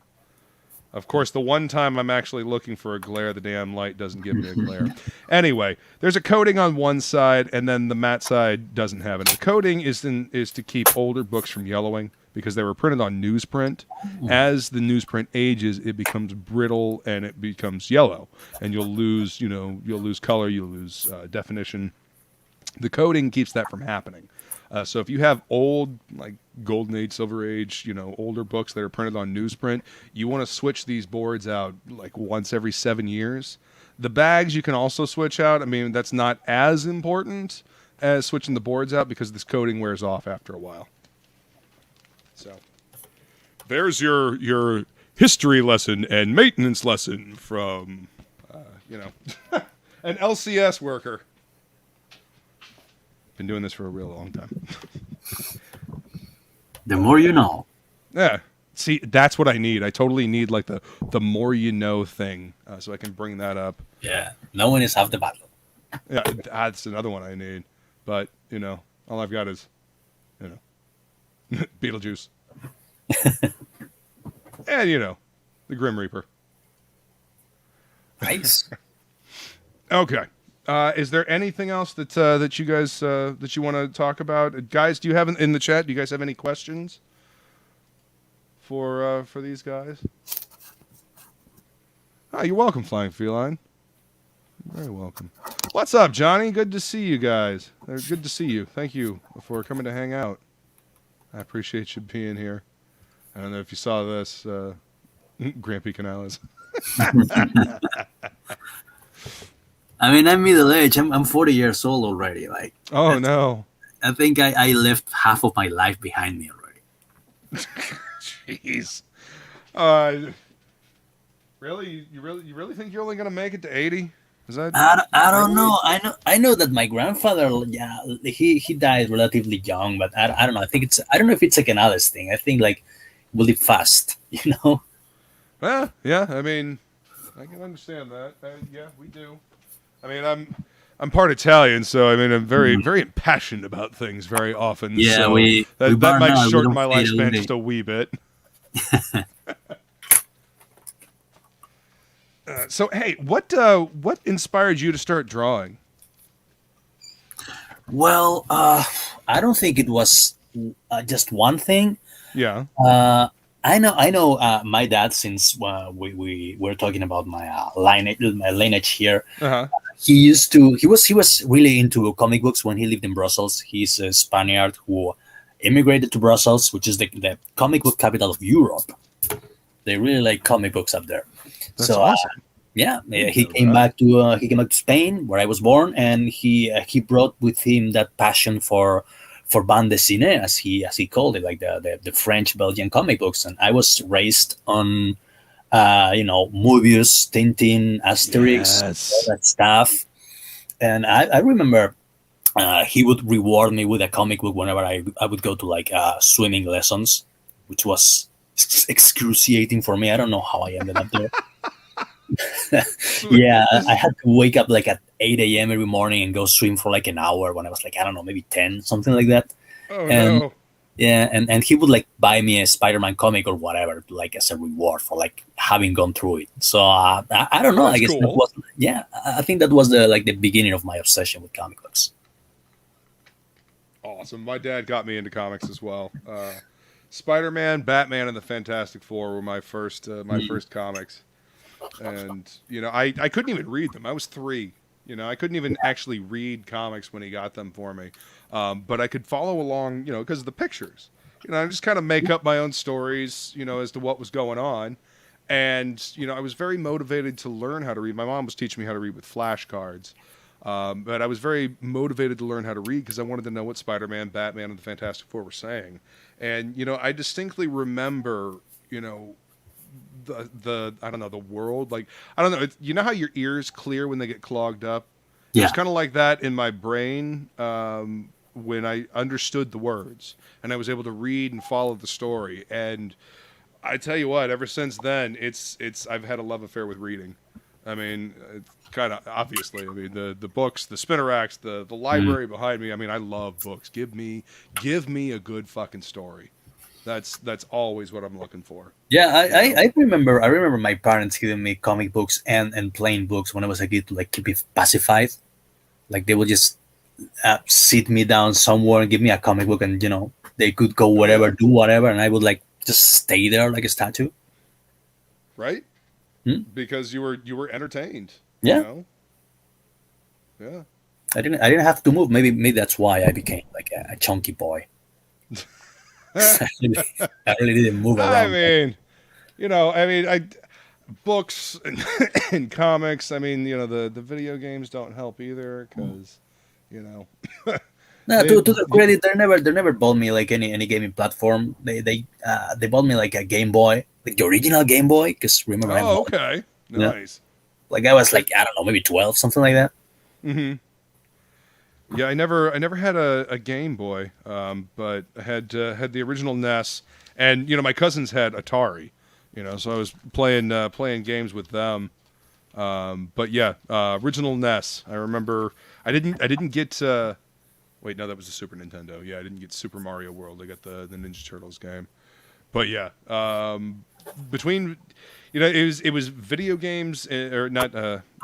Of course, the one time I'm actually looking for a glare, the damn light doesn't give me a glare. Anyway, there's a coating on one side, and then the matte side doesn't have it. The coating is to keep older books from yellowing because they were printed on newsprint. As the newsprint ages, it becomes brittle and it becomes yellow, and you'll lose color, you'll lose definition. The coding keeps that from happening. So if you have old, like Golden Age, Silver Age, older books that are printed on newsprint, you want to switch these boards out like once every 7 years. The bags you can also switch out. I mean, that's not as important as switching the boards out because this coding wears off after a while. So there's your history lesson and maintenance lesson from, an LCS worker. Been doing this for a real long time. The more you know. Yeah. See, that's what I need. I totally need like the more you know thing, so I can bring that up. Yeah. Knowing is half the battle. Yeah, that's another one I need. But, all I've got is, Beetlejuice. And, the Grim Reaper. Nice. Okay. Is there anything else that you guys that you want to talk about, guys? Do you have in the chat? Do you guys have any questions for these guys? Oh, you're welcome, Flying Feline. You're very welcome. What's up, Johnny? Good to see you guys. Good to see you. Thank you for coming to hang out. I appreciate you being here. I don't know if you saw this, Grampy Canales. I mean, I'm middle-aged. I'm 40 years old already. Like, oh, no. I think I left half of my life behind me already. Jeez. Really? You really think you're only going to make it to 80? Is that? I don't know. I know that my grandfather, he died relatively young, but I don't know. I don't know if it's like an Alice thing. I think like we'll live fast, Well, yeah. I mean, I can understand that. Yeah, we do. I mean, I'm part Italian, so I mean, I'm very impassioned about things very often. Yeah, so that might shorten my lifespan just a wee bit. So, hey, what inspired you to start drawing? Well, I don't think it was just one thing. Yeah. I know. My dad, since we were talking about my lineage here, he was really into comic books when he lived in Brussels. He's a Spaniard who immigrated to Brussels, which is the comic book capital of Europe. They really like comic books up there. That's awesome. He came back to Spain, where I was born, and he brought with him that passion for bande dessinée, as he called it, like the French Belgian comic books. And I was raised on Mobius, Tintin, Asterix, all that stuff. And I remember he would reward me with a comic book whenever I would go to like swimming lessons, which was excruciating for me. I don't know how I ended up there. Yeah, I had to wake up like at 8 a.m. every morning and go swim for like an hour when I was like, I don't know, maybe 10, something like that. Oh, and, no. Yeah, and he would like buy me a Spider-Man comic or whatever, like as a reward for like having gone through it. So I don't know. I guess cool. that was, I think that was the beginning of my obsession with comic books. Awesome. My dad got me into comics as well. Spider-Man, Batman, and the Fantastic Four were my first comics. And, I couldn't even read them. I was 3. I couldn't even actually read comics when he got them for me. But I could follow along, because of the pictures. I just kind of make up my own stories, as to what was going on. And, I was very motivated to learn how to read. My mom was teaching me how to read with flashcards. But I was very motivated to learn how to read because I wanted to know what Spider-Man, Batman, and the Fantastic Four were saying. And, I distinctly remember, the I don't know, the world, like, I don't know, you know how your ears clear when they get clogged up? Yeah. It's kind of like that in my brain when I understood the words and I was able to read and follow the story. And I tell you what, ever since then, it's I've had a love affair with reading. I mean, kind of obviously. I mean, the books, the spinneracks, the library behind me. I mean, I love books. Give me a good fucking story. That's always what I'm looking for. Yeah, I remember my parents giving me comic books and plain books when I was a kid to like keep it pacified. Like they would just sit me down somewhere and give me a comic book, and they could go wherever, do whatever, and I would like just stay there like a statue. Right? Because you were entertained. Yeah. Yeah. I didn't have to move. Maybe that's why I became like a chunky boy. I really didn't move I around. mean, I books and, and comics. I mean, the video games don't help either because, you know, No, they, to their credit, they never bought me like any gaming platform. They bought me like a Game Boy, like the original Game Boy. Because remember, I'm oh, old, okay, you know? nice. Like I was like, I don't know, maybe 12, something like that. Hmm. Yeah, I never had a Game Boy, but I had the original NES, and my cousins had Atari, so I was playing games with them. But yeah, original NES. I remember I didn't get wait, no, that was the Super Nintendo. Yeah, I didn't get Super Mario World. I got the Ninja Turtles game. But yeah, between it was video games or not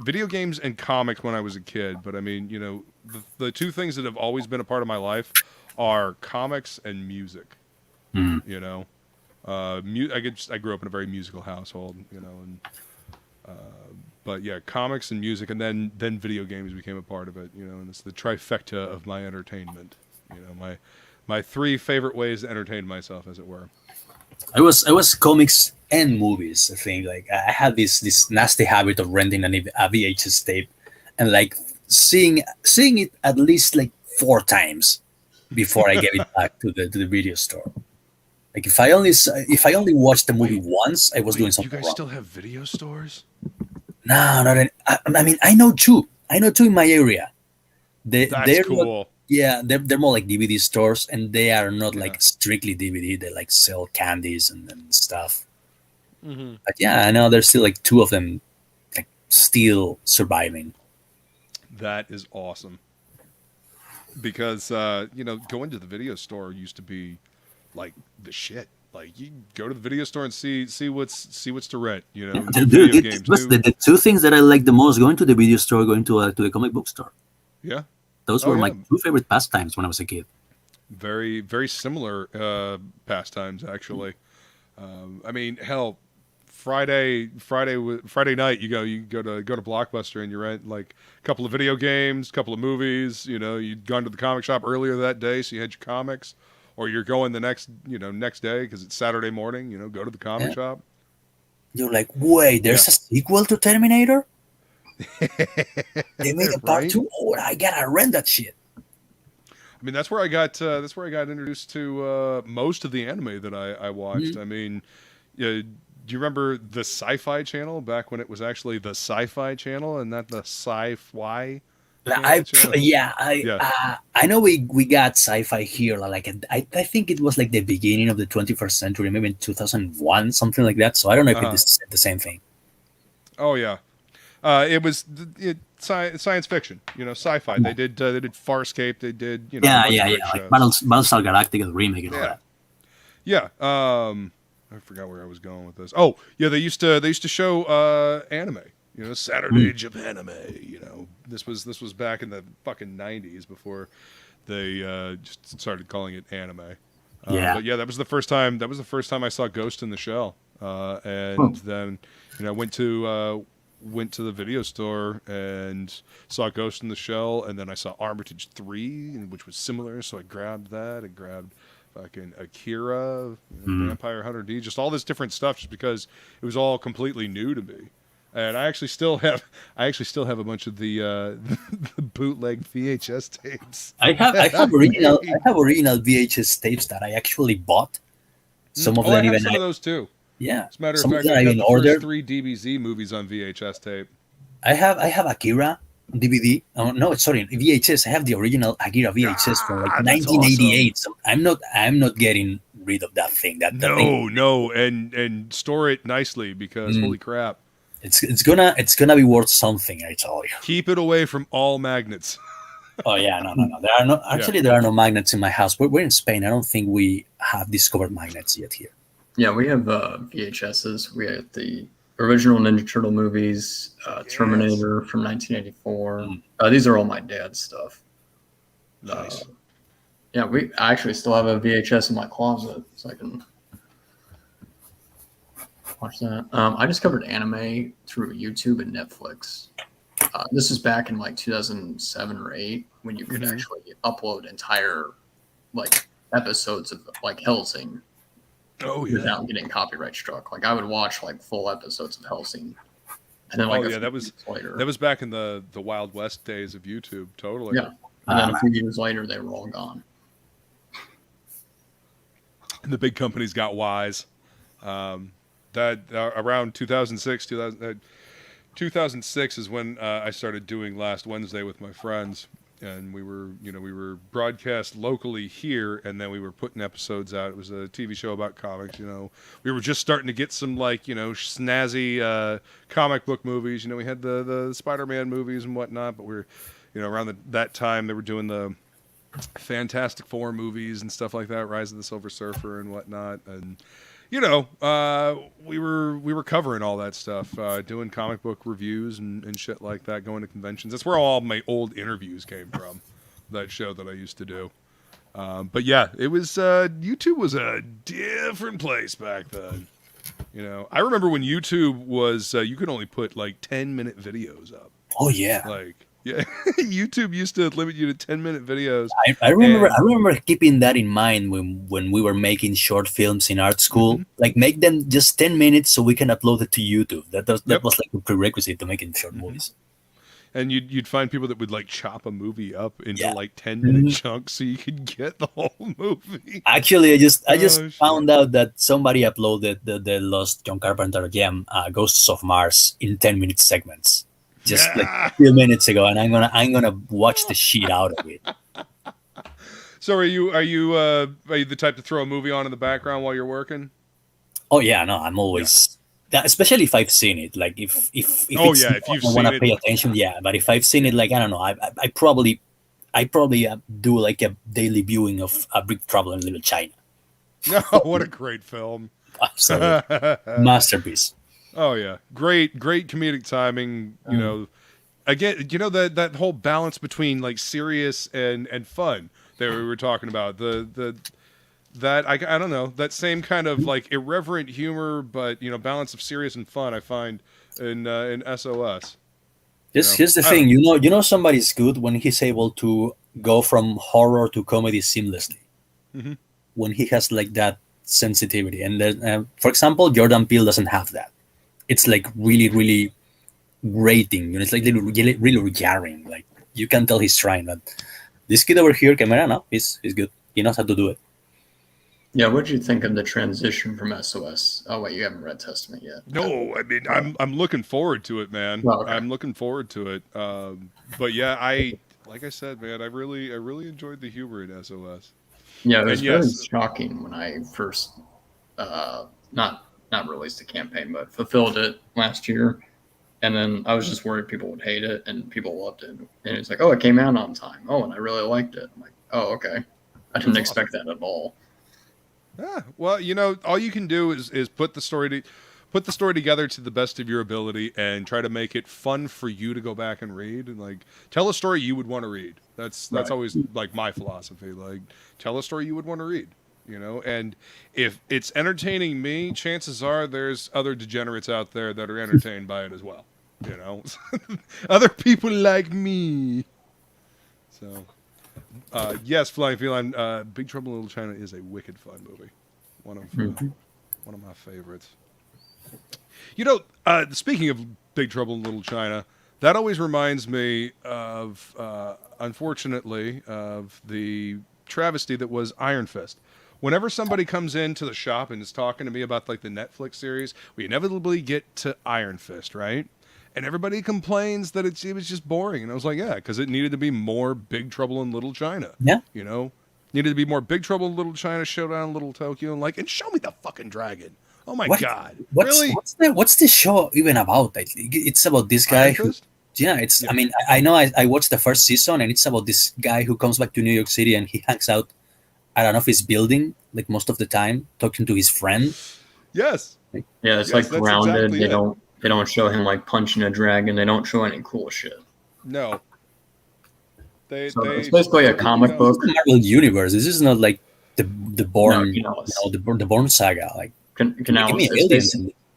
video games and comics when I was a kid. But I mean, the two things that have always been a part of my life are comics and music. Mm. I grew up in a very musical household. And but yeah, comics and music, and then video games became a part of it. And it's the trifecta of my entertainment. My three favorite ways to entertain myself, as it were. I was comics and movies. I think like I had this nasty habit of renting a VHS tape, and like seeing it at least like 4 times before I gave it back to the video store. Like if I only watched the movie once, I was doing You something guys wrong. still have video stores? No, not any, I mean I know two. I know two in my area. They That's they're not, cool. yeah, they're more like DVD stores, and they are not Yeah. like strictly DVD. They like sell candies and stuff. Mm-hmm. But yeah, I know there's still like two of them, like still surviving. That is awesome. Because going to the video store used to be like the shit. Like you go to the video store and see what's to rent. Dude, Video it games was too. the two things that I like the most: going to the video store, going to the comic book store. Yeah. Those Oh were yeah. my two favorite pastimes when I was a kid. Very very similar pastimes actually. I mean, hell, Friday night you go to Blockbuster and you rent like a couple of video games, a couple of movies. You'd gone to the comic shop earlier that day, so you had your comics, or you're going the next day because it's Saturday morning. Go to the comic Yeah. shop. You're like, wait, there's a sequel to Terminator? They made a part Right? two. Oh, I gotta rent that shit. I mean, that's where I got introduced to most of the anime that I watched. Mhm. I mean, do you remember the Sci-Fi Channel back when it was actually the Sci-Fi Channel and not the Sci-Fi? Channel? Yeah, Yeah. I know we got sci-fi here. Like I think it was like the beginning of the 21st century, maybe in 2001, something like that. So I don't know if Uh-huh. it's the same thing. Oh yeah. It was science fiction. Sci-fi. They did Farscape. They did a Yeah, bunch yeah, of yeah. great Like shows. Battlestar Galactica, the remake and all Yeah. that. Yeah. I forgot where I was going with this. Oh, yeah, they used to show anime. Saturday Japanime. This was back in the fucking 90s before they just started calling it anime. Yeah. But yeah, that was the first time. That was the first time I saw Ghost in the Shell. And then went to the video store and saw Ghost in the Shell, and then I saw Armitage 3, which was similar. So I grabbed that. I grabbed fucking Akira, Vampire Hunter D, just all this different stuff, just because it was all completely new to me. And I actually still have a bunch of the, the bootleg VHS tapes. I have original VHS tapes that I actually bought. Some of I them have even some of those too. yeah. As a matter of Some of fact, them I I got even the ordered. first 3 DBZ movies on VHS tape. I have Akira DVD. Oh, no, sorry, VHS. I have the original Akira VHS from like That's 1988. So I'm not getting rid of that thing. That thing. No, and store it nicely because holy crap, It's gonna be worth something. I tell you. keep it away from all magnets. Oh yeah, no. There are no magnets in my house. We're in Spain. I don't think we have discovered magnets yet here. Yeah, we have VHSs. We have the original Ninja Turtle movies, Terminator from 1984. These are all my dad's stuff. Nice. Yeah, I actually still have a VHS in my closet, so I can watch that. I discovered anime through YouTube and Netflix. This was back in like 2007 or 8 when you could actually upload entire like episodes of like Hellsing. Oh yeah. Without getting copyright struck. Like I would watch like full episodes of Hellsing. And then like that was back in the Wild West days of YouTube. Totally. Yeah. And then a few years later they were all gone. And the big companies got wise. That around 2006 is when I started doing Last Wednesday with my friends, and we were broadcast locally here, and then we were putting episodes out. It was a TV show about comics. We were just starting to get some snazzy comic book movies. We had the Spider-Man movies and whatnot, but we're around that time they were doing the Fantastic Four movies and stuff like that, Rise of the Silver Surfer and whatnot, and we were covering all that stuff, doing comic book reviews and shit like that, going to conventions. That's where all my old interviews came from, that show that I used to do. But yeah, it was YouTube was a different place back then. I remember when YouTube was you could only put like 10-minute videos up. Oh yeah. Yeah, YouTube used to limit you to 10-minute videos. I remember keeping that in mind when we were making short films in art school. Like make them just 10 minutes so we can upload it to YouTube. That was like a prerequisite to making short movies. And you'd find people that would like chop a movie up into like 10-minute chunks so you could get the whole movie. Actually, I just found out that somebody uploaded the Lost John Carpenter gem, Ghosts of Mars, in 10-minute segments. Just like a few minutes ago, and I'm gonna watch the shit out of it. So are you the type to throw a movie on in the background while you're working? Oh yeah, no, I'm always, especially if I've seen it. Like if if you've I want to pay attention, yeah. But if I've seen it, like I don't know, I probably do like a daily viewing of Big Trouble in Little China. No, what a great film! Absolutely, masterpiece. Oh yeah, great comedic timing. Again, that whole balance between like serious and fun that we were talking about. I don't know, that same kind of like irreverent humor, but balance of serious and fun. I find in SOS. Here's the thing, you know somebody's good when he's able to go from horror to comedy seamlessly. When he has like that sensitivity, and then, for example, Jordan Peele doesn't have that. It's like really, really grating. It's like really, really jarring. Like you can tell he's trying, but this kid over here, CHIMERA, no, he's good. He knows how to do it. Yeah, what did you think of the transition from SOS? Oh wait, you haven't read Testament yet. No, I mean I'm looking forward to it, man. Oh, okay. I'm looking forward to it. But yeah, like I said, man, I really enjoyed the humor in SOS. Yeah, it was really shocking when I first not released a campaign, but fulfilled it last year. And then I was just worried people would hate it, and people loved it. And it's like, oh, it came out on time. Oh, and I really liked it. I'm like, oh, okay. I didn't expect that at all. Yeah, well, all you can do is put the story together to the best of your ability and try to make it fun for you to go back and read, and like tell a story you would want to read. That's always like my philosophy. Like tell a story you would want to read. And if it's entertaining me, chances are there's other degenerates out there that are entertained by it as well. Other people like me. So, yes, Flying Feline, Big Trouble in Little China is a wicked fun movie. One of my favorites. Speaking of Big Trouble in Little China, that always reminds me of, unfortunately, of the travesty that was Iron Fist. Whenever somebody comes into the shop and is talking to me about like the Netflix series, we inevitably get to Iron Fist, right? And everybody complains that it was just boring. And I was like, yeah, because it needed to be more Big Trouble in Little China. Yeah. Needed to be more Big Trouble in Little China, Showdown in Little Tokyo, and show me the fucking dragon. Oh my God. Really? What's the show even about? It's about this guy who... Yeah, I mean, I know I watched the first season, and it's about this guy who comes back to New York City, and he hangs out, I don't know if he's building, like most of the time, talking to his friend. Yes. Yeah, it's like grounded. Exactly they don't show him like punching a dragon. They don't show any cool shit. No. It's basically a comic book. It's the Marvel universe. This is not like the Bourne, the Bourne saga. Like,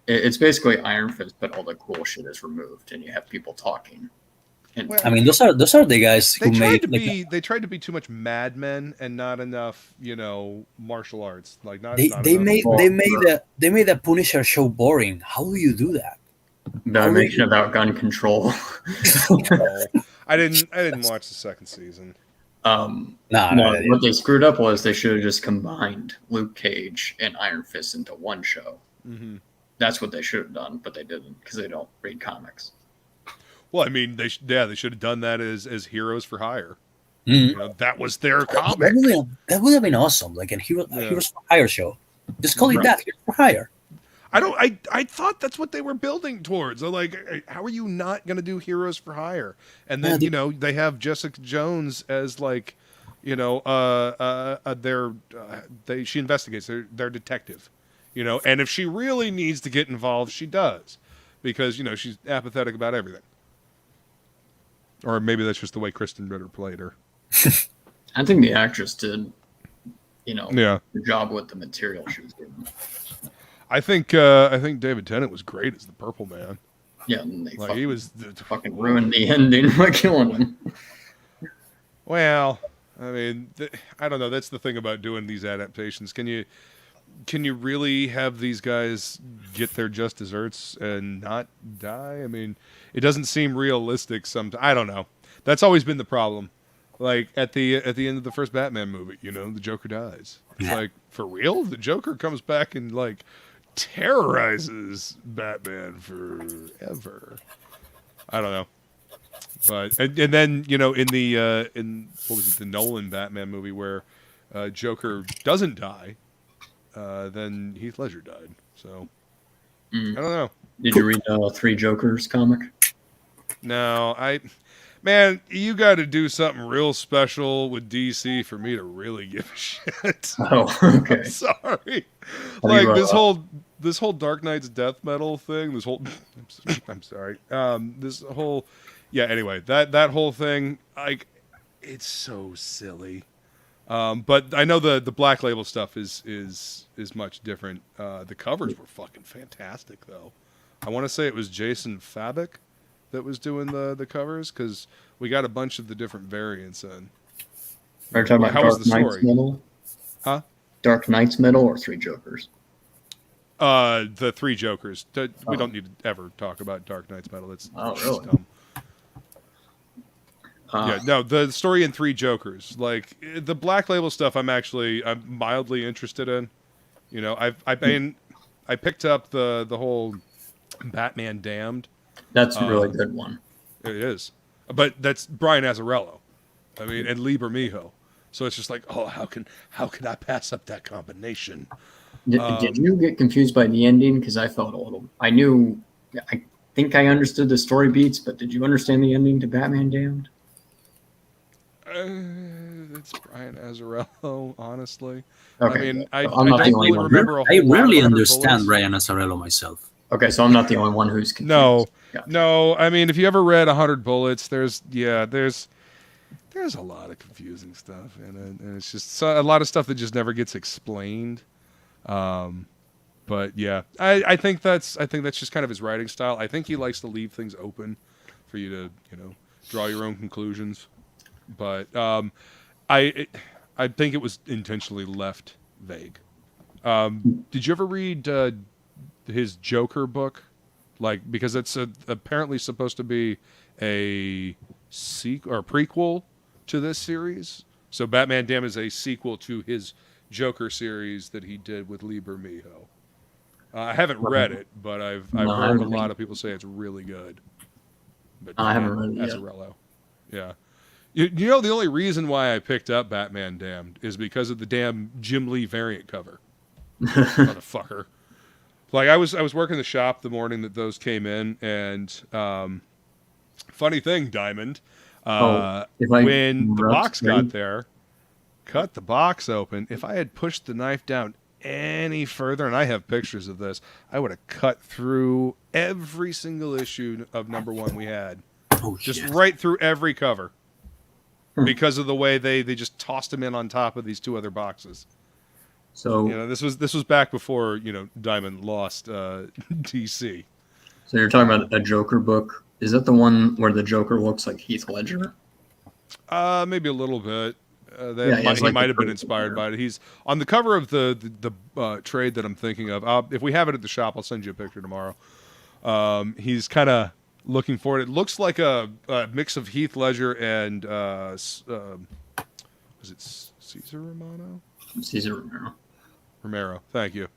it's basically Iron Fist, but all the cool shit is removed, and you have people talking. And I mean, those are the guys who made they tried to be too much Mad Men and not enough, martial arts. Like not they enough. they made a Punisher show boring. How do you do that? they're making about gun control. I didn't watch the second season. What they screwed up was they should have just combined Luke Cage and Iron Fist into one show. Mm-hmm. That's what they should have done, but they didn't because they don't read comics. Well, I mean, they should have done that as Heroes for Hire. Mm. That was their comic. That would have been awesome, like a Heroes for Hire show. Just call it that, Heroes for Hire. I thought that's what they were building towards. They're like, how are you not going to do Heroes for Hire? And then they have Jessica Jones as like, she investigates. They're detective, and if she really needs to get involved, she does, because she's apathetic about everything. Or maybe that's just the way Kristen Ritter played her. I think the actress did, the job with the material she was given. I think David Tennant was great as the Purple Man. Yeah, and they he was fucking ruined the ending by killing him. Well, I mean, I don't know. That's the thing about doing these adaptations. Can you really have these guys get their just desserts and not die? I mean, it doesn't seem realistic. I don't know. That's always been the problem. Like at the end of the first Batman movie, the Joker dies. It's like, for real? The Joker comes back and like terrorizes Batman forever. I don't know. But and then in what was it, the Nolan Batman movie where Joker doesn't die, then Heath Ledger died. So I don't know. Did you read Three Jokers comic? No, man, you got to do something real special with DC for me to really give a shit. Oh, okay. I'm sorry. Like this whole Dark Knight's death metal thing. I'm sorry. This whole. Yeah, anyway, that whole thing, like, it's so silly. But I know the Black Label stuff is much different. The covers were fucking fantastic, though. I want to say it was Jason Fabik that was doing the covers, because we got a bunch of the different variants in. Are you talking about Dark Knight's Metal? Huh? Dark Knight's Metal or Three Jokers? The Three Jokers. We don't need to ever talk about Dark Knight's Metal. It's really? dumb. Yeah, no, the story in Three Jokers, like the Black Label stuff, I'm mildly interested in. I picked up the whole Batman Damned. That's a really good one. It is, but that's Brian Azzarello. I mean, and Lieber Mijo. So it's just like, oh, how can I pass up that combination? Did you get confused by the ending? Because I felt a little. I think I understood the story beats, but did you understand the ending to Batman Damned? It's Brian Azzarello, honestly. Okay. I mean, I I'm not don't the only really one. remember a whole I lot rarely of understand bullets. Brian Azzarello myself. Okay, so I'm not the only one who's confused. No. I mean, if you ever read 100 Bullets, there's a lot of confusing stuff in it, and it's just a lot of stuff that just never gets explained. But yeah, I think that's just kind of his writing style. I think he likes to leave things open for you to draw your own conclusions. But I think it was intentionally left vague. Did you ever read his Joker book? Like, because it's apparently supposed to be a sequel or prequel to this series. So Batman Damned is a sequel to his Joker series that he did with Lieber Mijo. I haven't read it, but I've heard a lot of people say it's really good. But I haven't read it Azzarello. Yeah. You know, the only reason why I picked up Batman Damned is because of the damn Jim Lee variant cover. Motherfucker. Like, I was working the shop the morning that those came in, and funny thing, Diamond, when the box got there, cut the box open. If I had pushed the knife down any further, and I have pictures of this, I would have cut through every single issue of #1 we had. Just right through every cover. Because of the way they just tossed them in on top of these two other boxes. So this was back before Diamond lost DC. So you're talking about a Joker book. Is that the one where the Joker looks like Heath Ledger? Maybe a little bit. He Might have been inspired by it. He's on the cover of the trade that I'm thinking of. If we have it at the shop, I'll send you a picture tomorrow. He's kind of looking for it. It looks like a mix of Heath Ledger and was it Cesar Romano? Cesar Romero. Romero, thank you.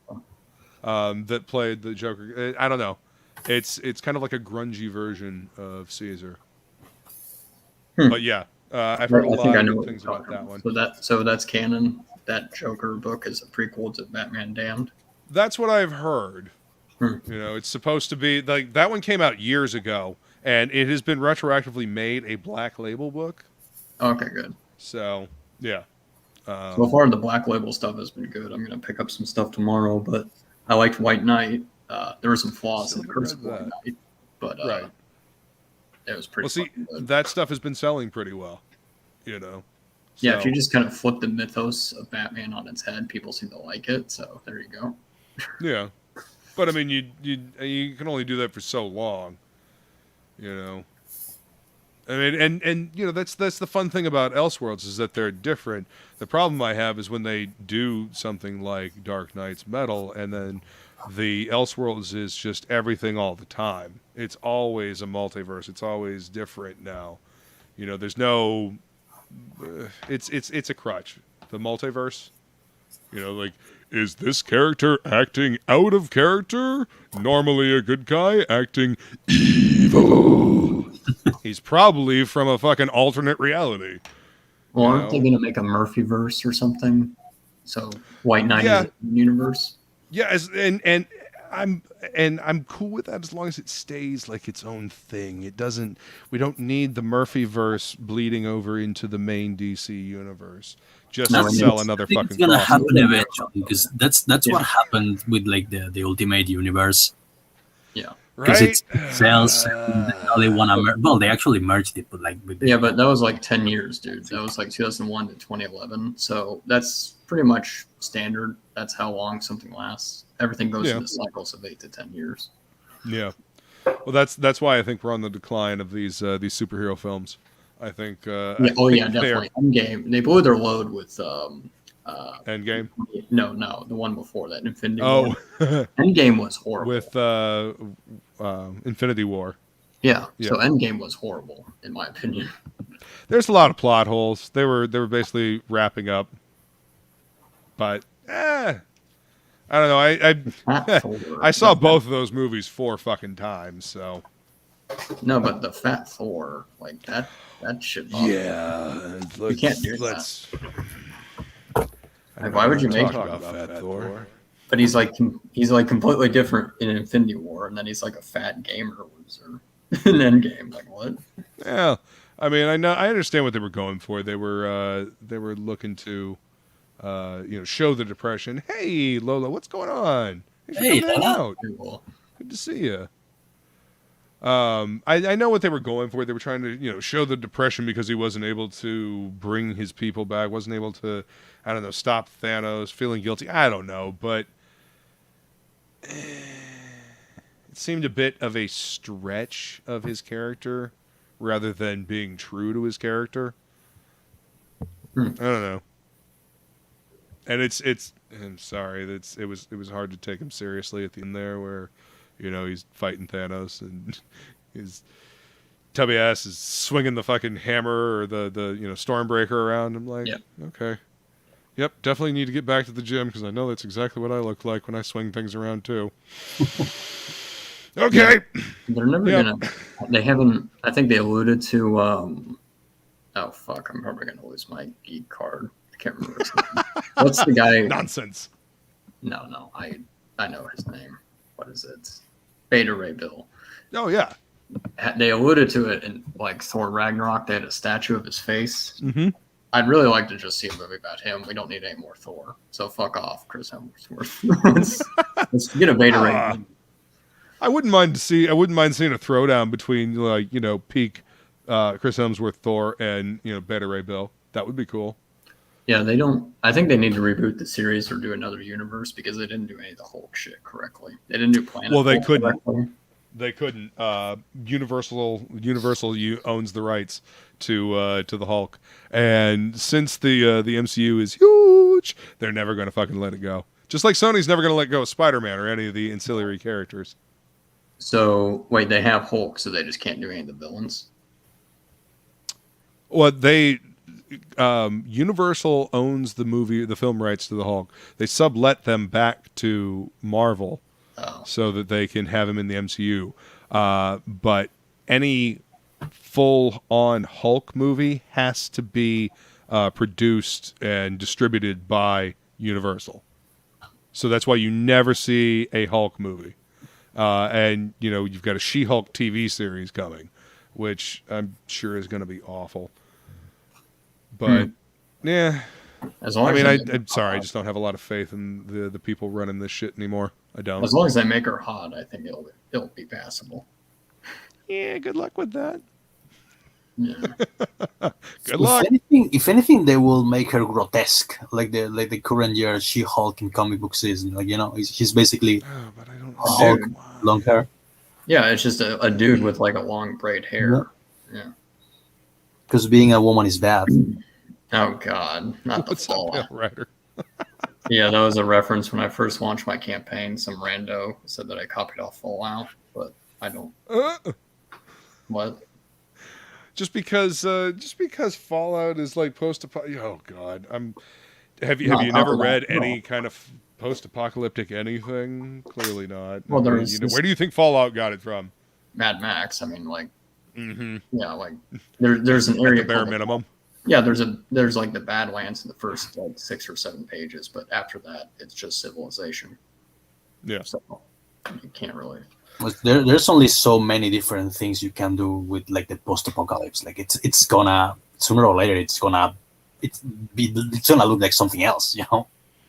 That played the Joker. I don't know. It's kind of like a grungy version of Caesar. But yeah, I've heard a lot of good things about that one. So that's canon. That Joker book is a prequel to Batman Damned. That's what I've heard. You know, it's supposed to be like that one came out years ago, and it has been retroactively made a Black Label book. Okay, good. So yeah. So far, the Black Label stuff has been good. I'm gonna pick up some stuff tomorrow, but I liked White Knight. There were some flaws in Curse of White Knight, but right. It was pretty. Well, see, good. that stuff has been selling pretty well. You know. Yeah, if you just kind of flip the mythos of Batman on its head, people seem to like it. So there you go. Yeah, but I mean, you can only do that for so long. You know. I mean, and you know that's the fun thing about Elseworlds is that they're different. The problem I have is when they do something like Dark Knight's Metal, and then the Elseworlds is just everything all the time. It's always a multiverse. It's always different now. You know, there's no. It's a crutch. The multiverse. You know, like, is this character acting out of character? Normally a good guy acting evil. He's probably from a fucking alternate reality. Well, aren't they going to make a Murphyverse or something? So White Knight is a universe. Yeah, and I'm cool with that as long as it stays like its own thing. It doesn't. We don't need the Murphyverse bleeding over into the main DC universe just to sell another fucking. It's gonna happen eventually because that's what happened with like the Ultimate Universe. Yeah. Because it sells. They want to well, they actually merged it, but like with but that was like 10 years, dude. That was like 2001 to 2011. So that's pretty much standard. That's how long something lasts. Everything goes into cycles of 8 to 10 years. Yeah. Well, that's why I think we're on the decline of these superhero films. I think. Definitely. Endgame. They blew their load with. Endgame? No, the one before that, Infinity War. Endgame was horrible. With Infinity War. Yeah, so Endgame was horrible, in my opinion. There's a lot of plot holes. They were basically wrapping up. But, I don't know. I saw both of those movies 4 fucking times, so. No, but the Fat Thor, like, that shit. Yeah. You can't do that. Like, why would you make about Fat Thor? But he's like completely different in Infinity War, and then he's like a fat gamer loser in Endgame. Like what? Yeah, I mean, I understand what they were going for. They were looking to, show the depression. Hey, Lola, what's going on? Hey, Lola. Good to see you. I know what they were going for. They were trying to, show the depression because he wasn't able to bring his people back, wasn't able to, I don't know, stop Thanos, feeling guilty. I don't know, but it seemed a bit of a stretch of his character rather than being true to his character. I don't know. And I'm sorry, it was hard to take him seriously at the end there where he's fighting Thanos and his tubby ass is swinging the fucking hammer or the Stormbreaker around. I'm like, okay. Yep, definitely need to get back to the gym because I know that's exactly what I look like when I swing things around too. Okay. Yeah, they're never gonna. They haven't. I think they alluded to. Oh fuck! I'm probably gonna lose my geek card. I can't remember his name. What's the guy? Nonsense. No. I know his name. What is it? Beta Ray Bill. Oh yeah. They alluded to it in like Thor Ragnarok. They had a statue of his face. Mm-hmm. I'd really like to just see a movie about him. We don't need any more Thor. So fuck off, Chris Hemsworth. let's get a Beta Ray. I wouldn't mind seeing a throwdown between peak Chris Hemsworth Thor and Beta Ray Bill. That would be cool. Yeah, they don't. I think they need to reboot the series or do another universe because they didn't do any of the Hulk shit correctly. They didn't do Planet. Well, they Hulk couldn't. correctly. They couldn't. Universal owns the rights to the Hulk, and since the MCU is huge, they're never going to fucking let it go. Just like Sony's never going to let go of Spider-Man or any of the ancillary characters. So wait, they have Hulk, so they just can't do any of the villains. Well, they Universal owns the film rights to the Hulk. They sublet them back to Marvel so that they can have him in the MCU. But any full-on Hulk movie has to be produced and distributed by Universal. So that's why you never see a Hulk movie. And, you know, you've got a She-Hulk TV series coming, which I'm sure is going to be awful. But, yeah. As long I as mean, I'm sorry, I just don't have a lot of faith in the people running this shit anymore. I don't. as long as they make her hot, I think it'll be passable. Yeah, good luck with that. Yeah. Good luck. If anything, they will make her grotesque, like the current year She-Hulk in comic book season. Like, you know, he's basically Oh, but I don't Hulk, long hair. Yeah, it's just a dude with like a long braid hair. Yeah. Because being a woman is bad. Oh God, not the What's up, Fallout. Pale Rider? Yeah, that was a reference when I first launched my campaign. Some rando said that I copied off Fallout, but I don't. What? Just because Fallout is like post-apocalyptic. Oh God, Have you never read any kind of post-apocalyptic anything? Clearly not. Well, where do you think Fallout got it from? Mad Max. I mean, like, Mm-hmm. yeah, like there's an area At the bare called minimum. Yeah, there's like the Badlands in the first like 6 or 7 pages, but after that, it's just civilization. Yeah. So you can't really. There's only so many different things you can do with like the post-apocalypse. Like it's gonna sooner or later it's gonna look like something else, you know.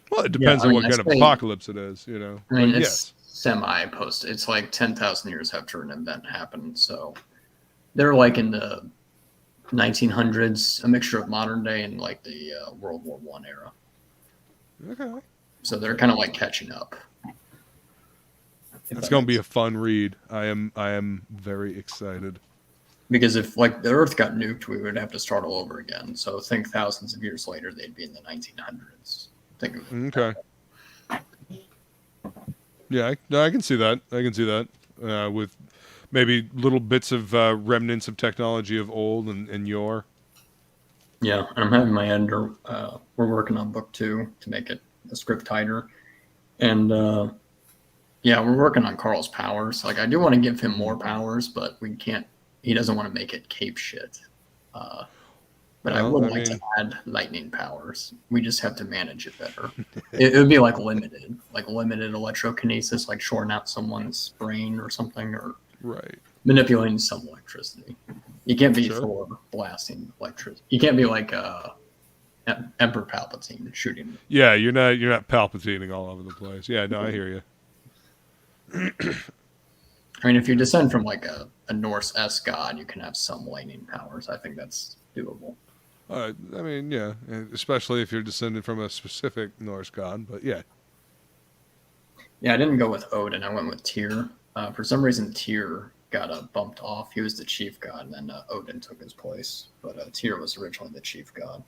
Well, it depends Yeah, I on mean, what kind of apocalypse it is, you know. I mean, But it's semi-post. It's like 10,000 years after an event happened. So they're like in the 1900s, a mixture of modern day and like the World War I era. Okay. So they're kind of like catching up. It's going to be a fun read. I am very excited. Because if like the Earth got nuked, we would have to start all over again. So think thousands of years later, they'd be in the 1900s. Think of it. Okay. Yeah, I can see that. I can see that with maybe little bits of remnants of technology of old and yore. Yeah, I'm having my editor. We're working on book 2 to make it the script tighter, and yeah, we're working on Carl's powers. Like, I do want to give him more powers, but we can't. He doesn't want to make it cape shit. But I would like to add lightning powers. We just have to manage it better. It would be like limited electrokinesis, like shorting out someone's brain or something, or Right. manipulating some electricity. You can't be for blasting electricity. You can't be like Emperor Palpatine shooting. Yeah, you're not palpitating all over the place. Yeah, no, I hear you. I mean, if you descend from like a Norse-esque god, you can have some lightning powers. I think that's doable. I mean, yeah, especially if you're descended from a specific Norse god. But yeah. Yeah, I didn't go with Odin. I went with Tyr. For some reason, Tyr got bumped off. He was the chief god, and then Odin took his place. But Tyr was originally the chief god.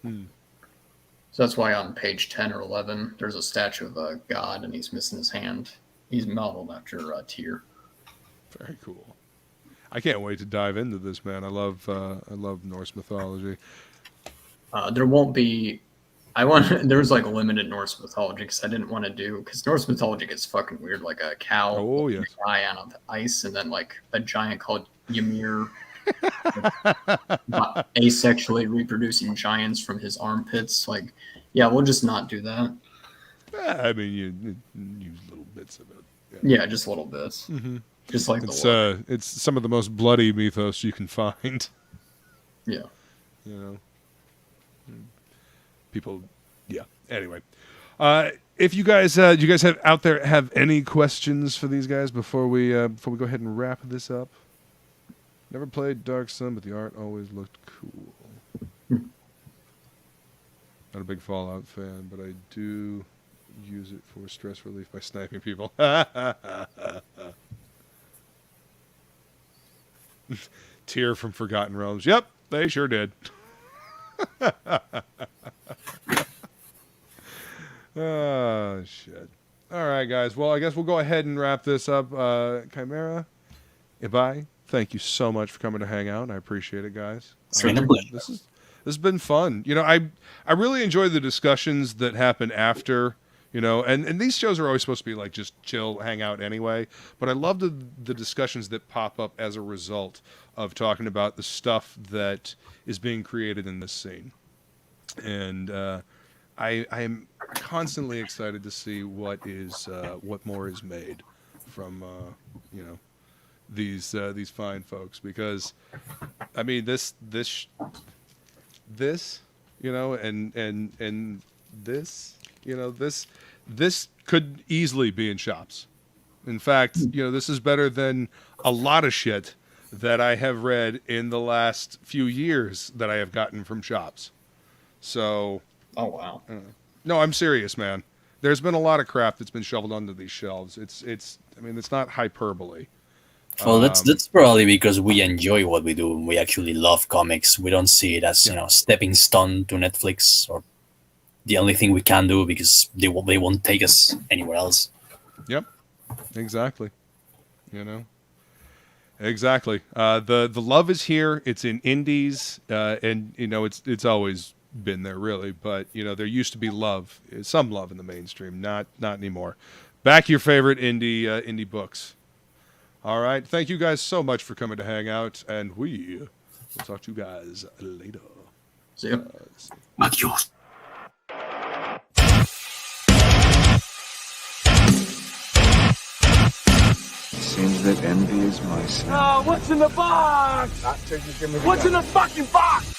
So that's why on page 10 or 11, there's a statue of a god, and he's missing his hand. He's modeled after Tyr. Very cool. I can't wait to dive into this, man. I love Norse mythology. There won't be. There's like limited Norse mythology because I didn't want to do because Norse mythology gets fucking weird, like a cow, a guy on ice, and then like a giant called Ymir, asexually reproducing giants from his armpits. Like, yeah, we'll just not do that. I mean, you use little bits of it. Yeah, just little bits. Mm-hmm. Just like it's some of the most bloody mythos you can find. Yeah. You know. People, yeah. Anyway, if you guys have any questions for these guys before we go ahead and wrap this up? Never played Dark Sun, but the art always looked cool. Not a big Fallout fan, but I do use it for stress relief by sniping people. Tear from Forgotten Realms. Yep, they sure did. Oh, shit. All right, guys. Well, I guess we'll go ahead and wrap this up. Chimera, Ibai, thank you so much for coming to hang out. I appreciate it, guys. It's been a pleasure. This has been fun. You know, I really enjoy the discussions that happen after, you know, and these shows are always supposed to be like just chill, hang out anyway. But I love the discussions that pop up as a result of talking about the stuff that is being created in this scene. And I am constantly excited to see what more is made from you know, these fine folks, because I mean this you know, and this, you know, this could easily be in shops. In fact, you know, this is better than a lot of shit that I have read in the last few years that I have gotten from shops. So, Oh wow. no, I'm serious, man. There's been a lot of crap that's been shoveled onto these shelves. I mean, it's not hyperbole. Well, that's probably because we enjoy what we do. We actually love comics. We don't see it as, you know, stepping stone to Netflix or the only thing we can do because they won't take us anywhere else. Yep, exactly. You know, exactly. The love is here. It's in indies, and you know, it's always been there, really. But you know, there used to be some love in the mainstream. Not anymore. Back your favorite indie books. All right. Thank you guys so much for coming to hang out, and we will talk to you guys later. See ya. Adios. Seems that envy is my sin. Oh, what's in the box? What's in the fucking box?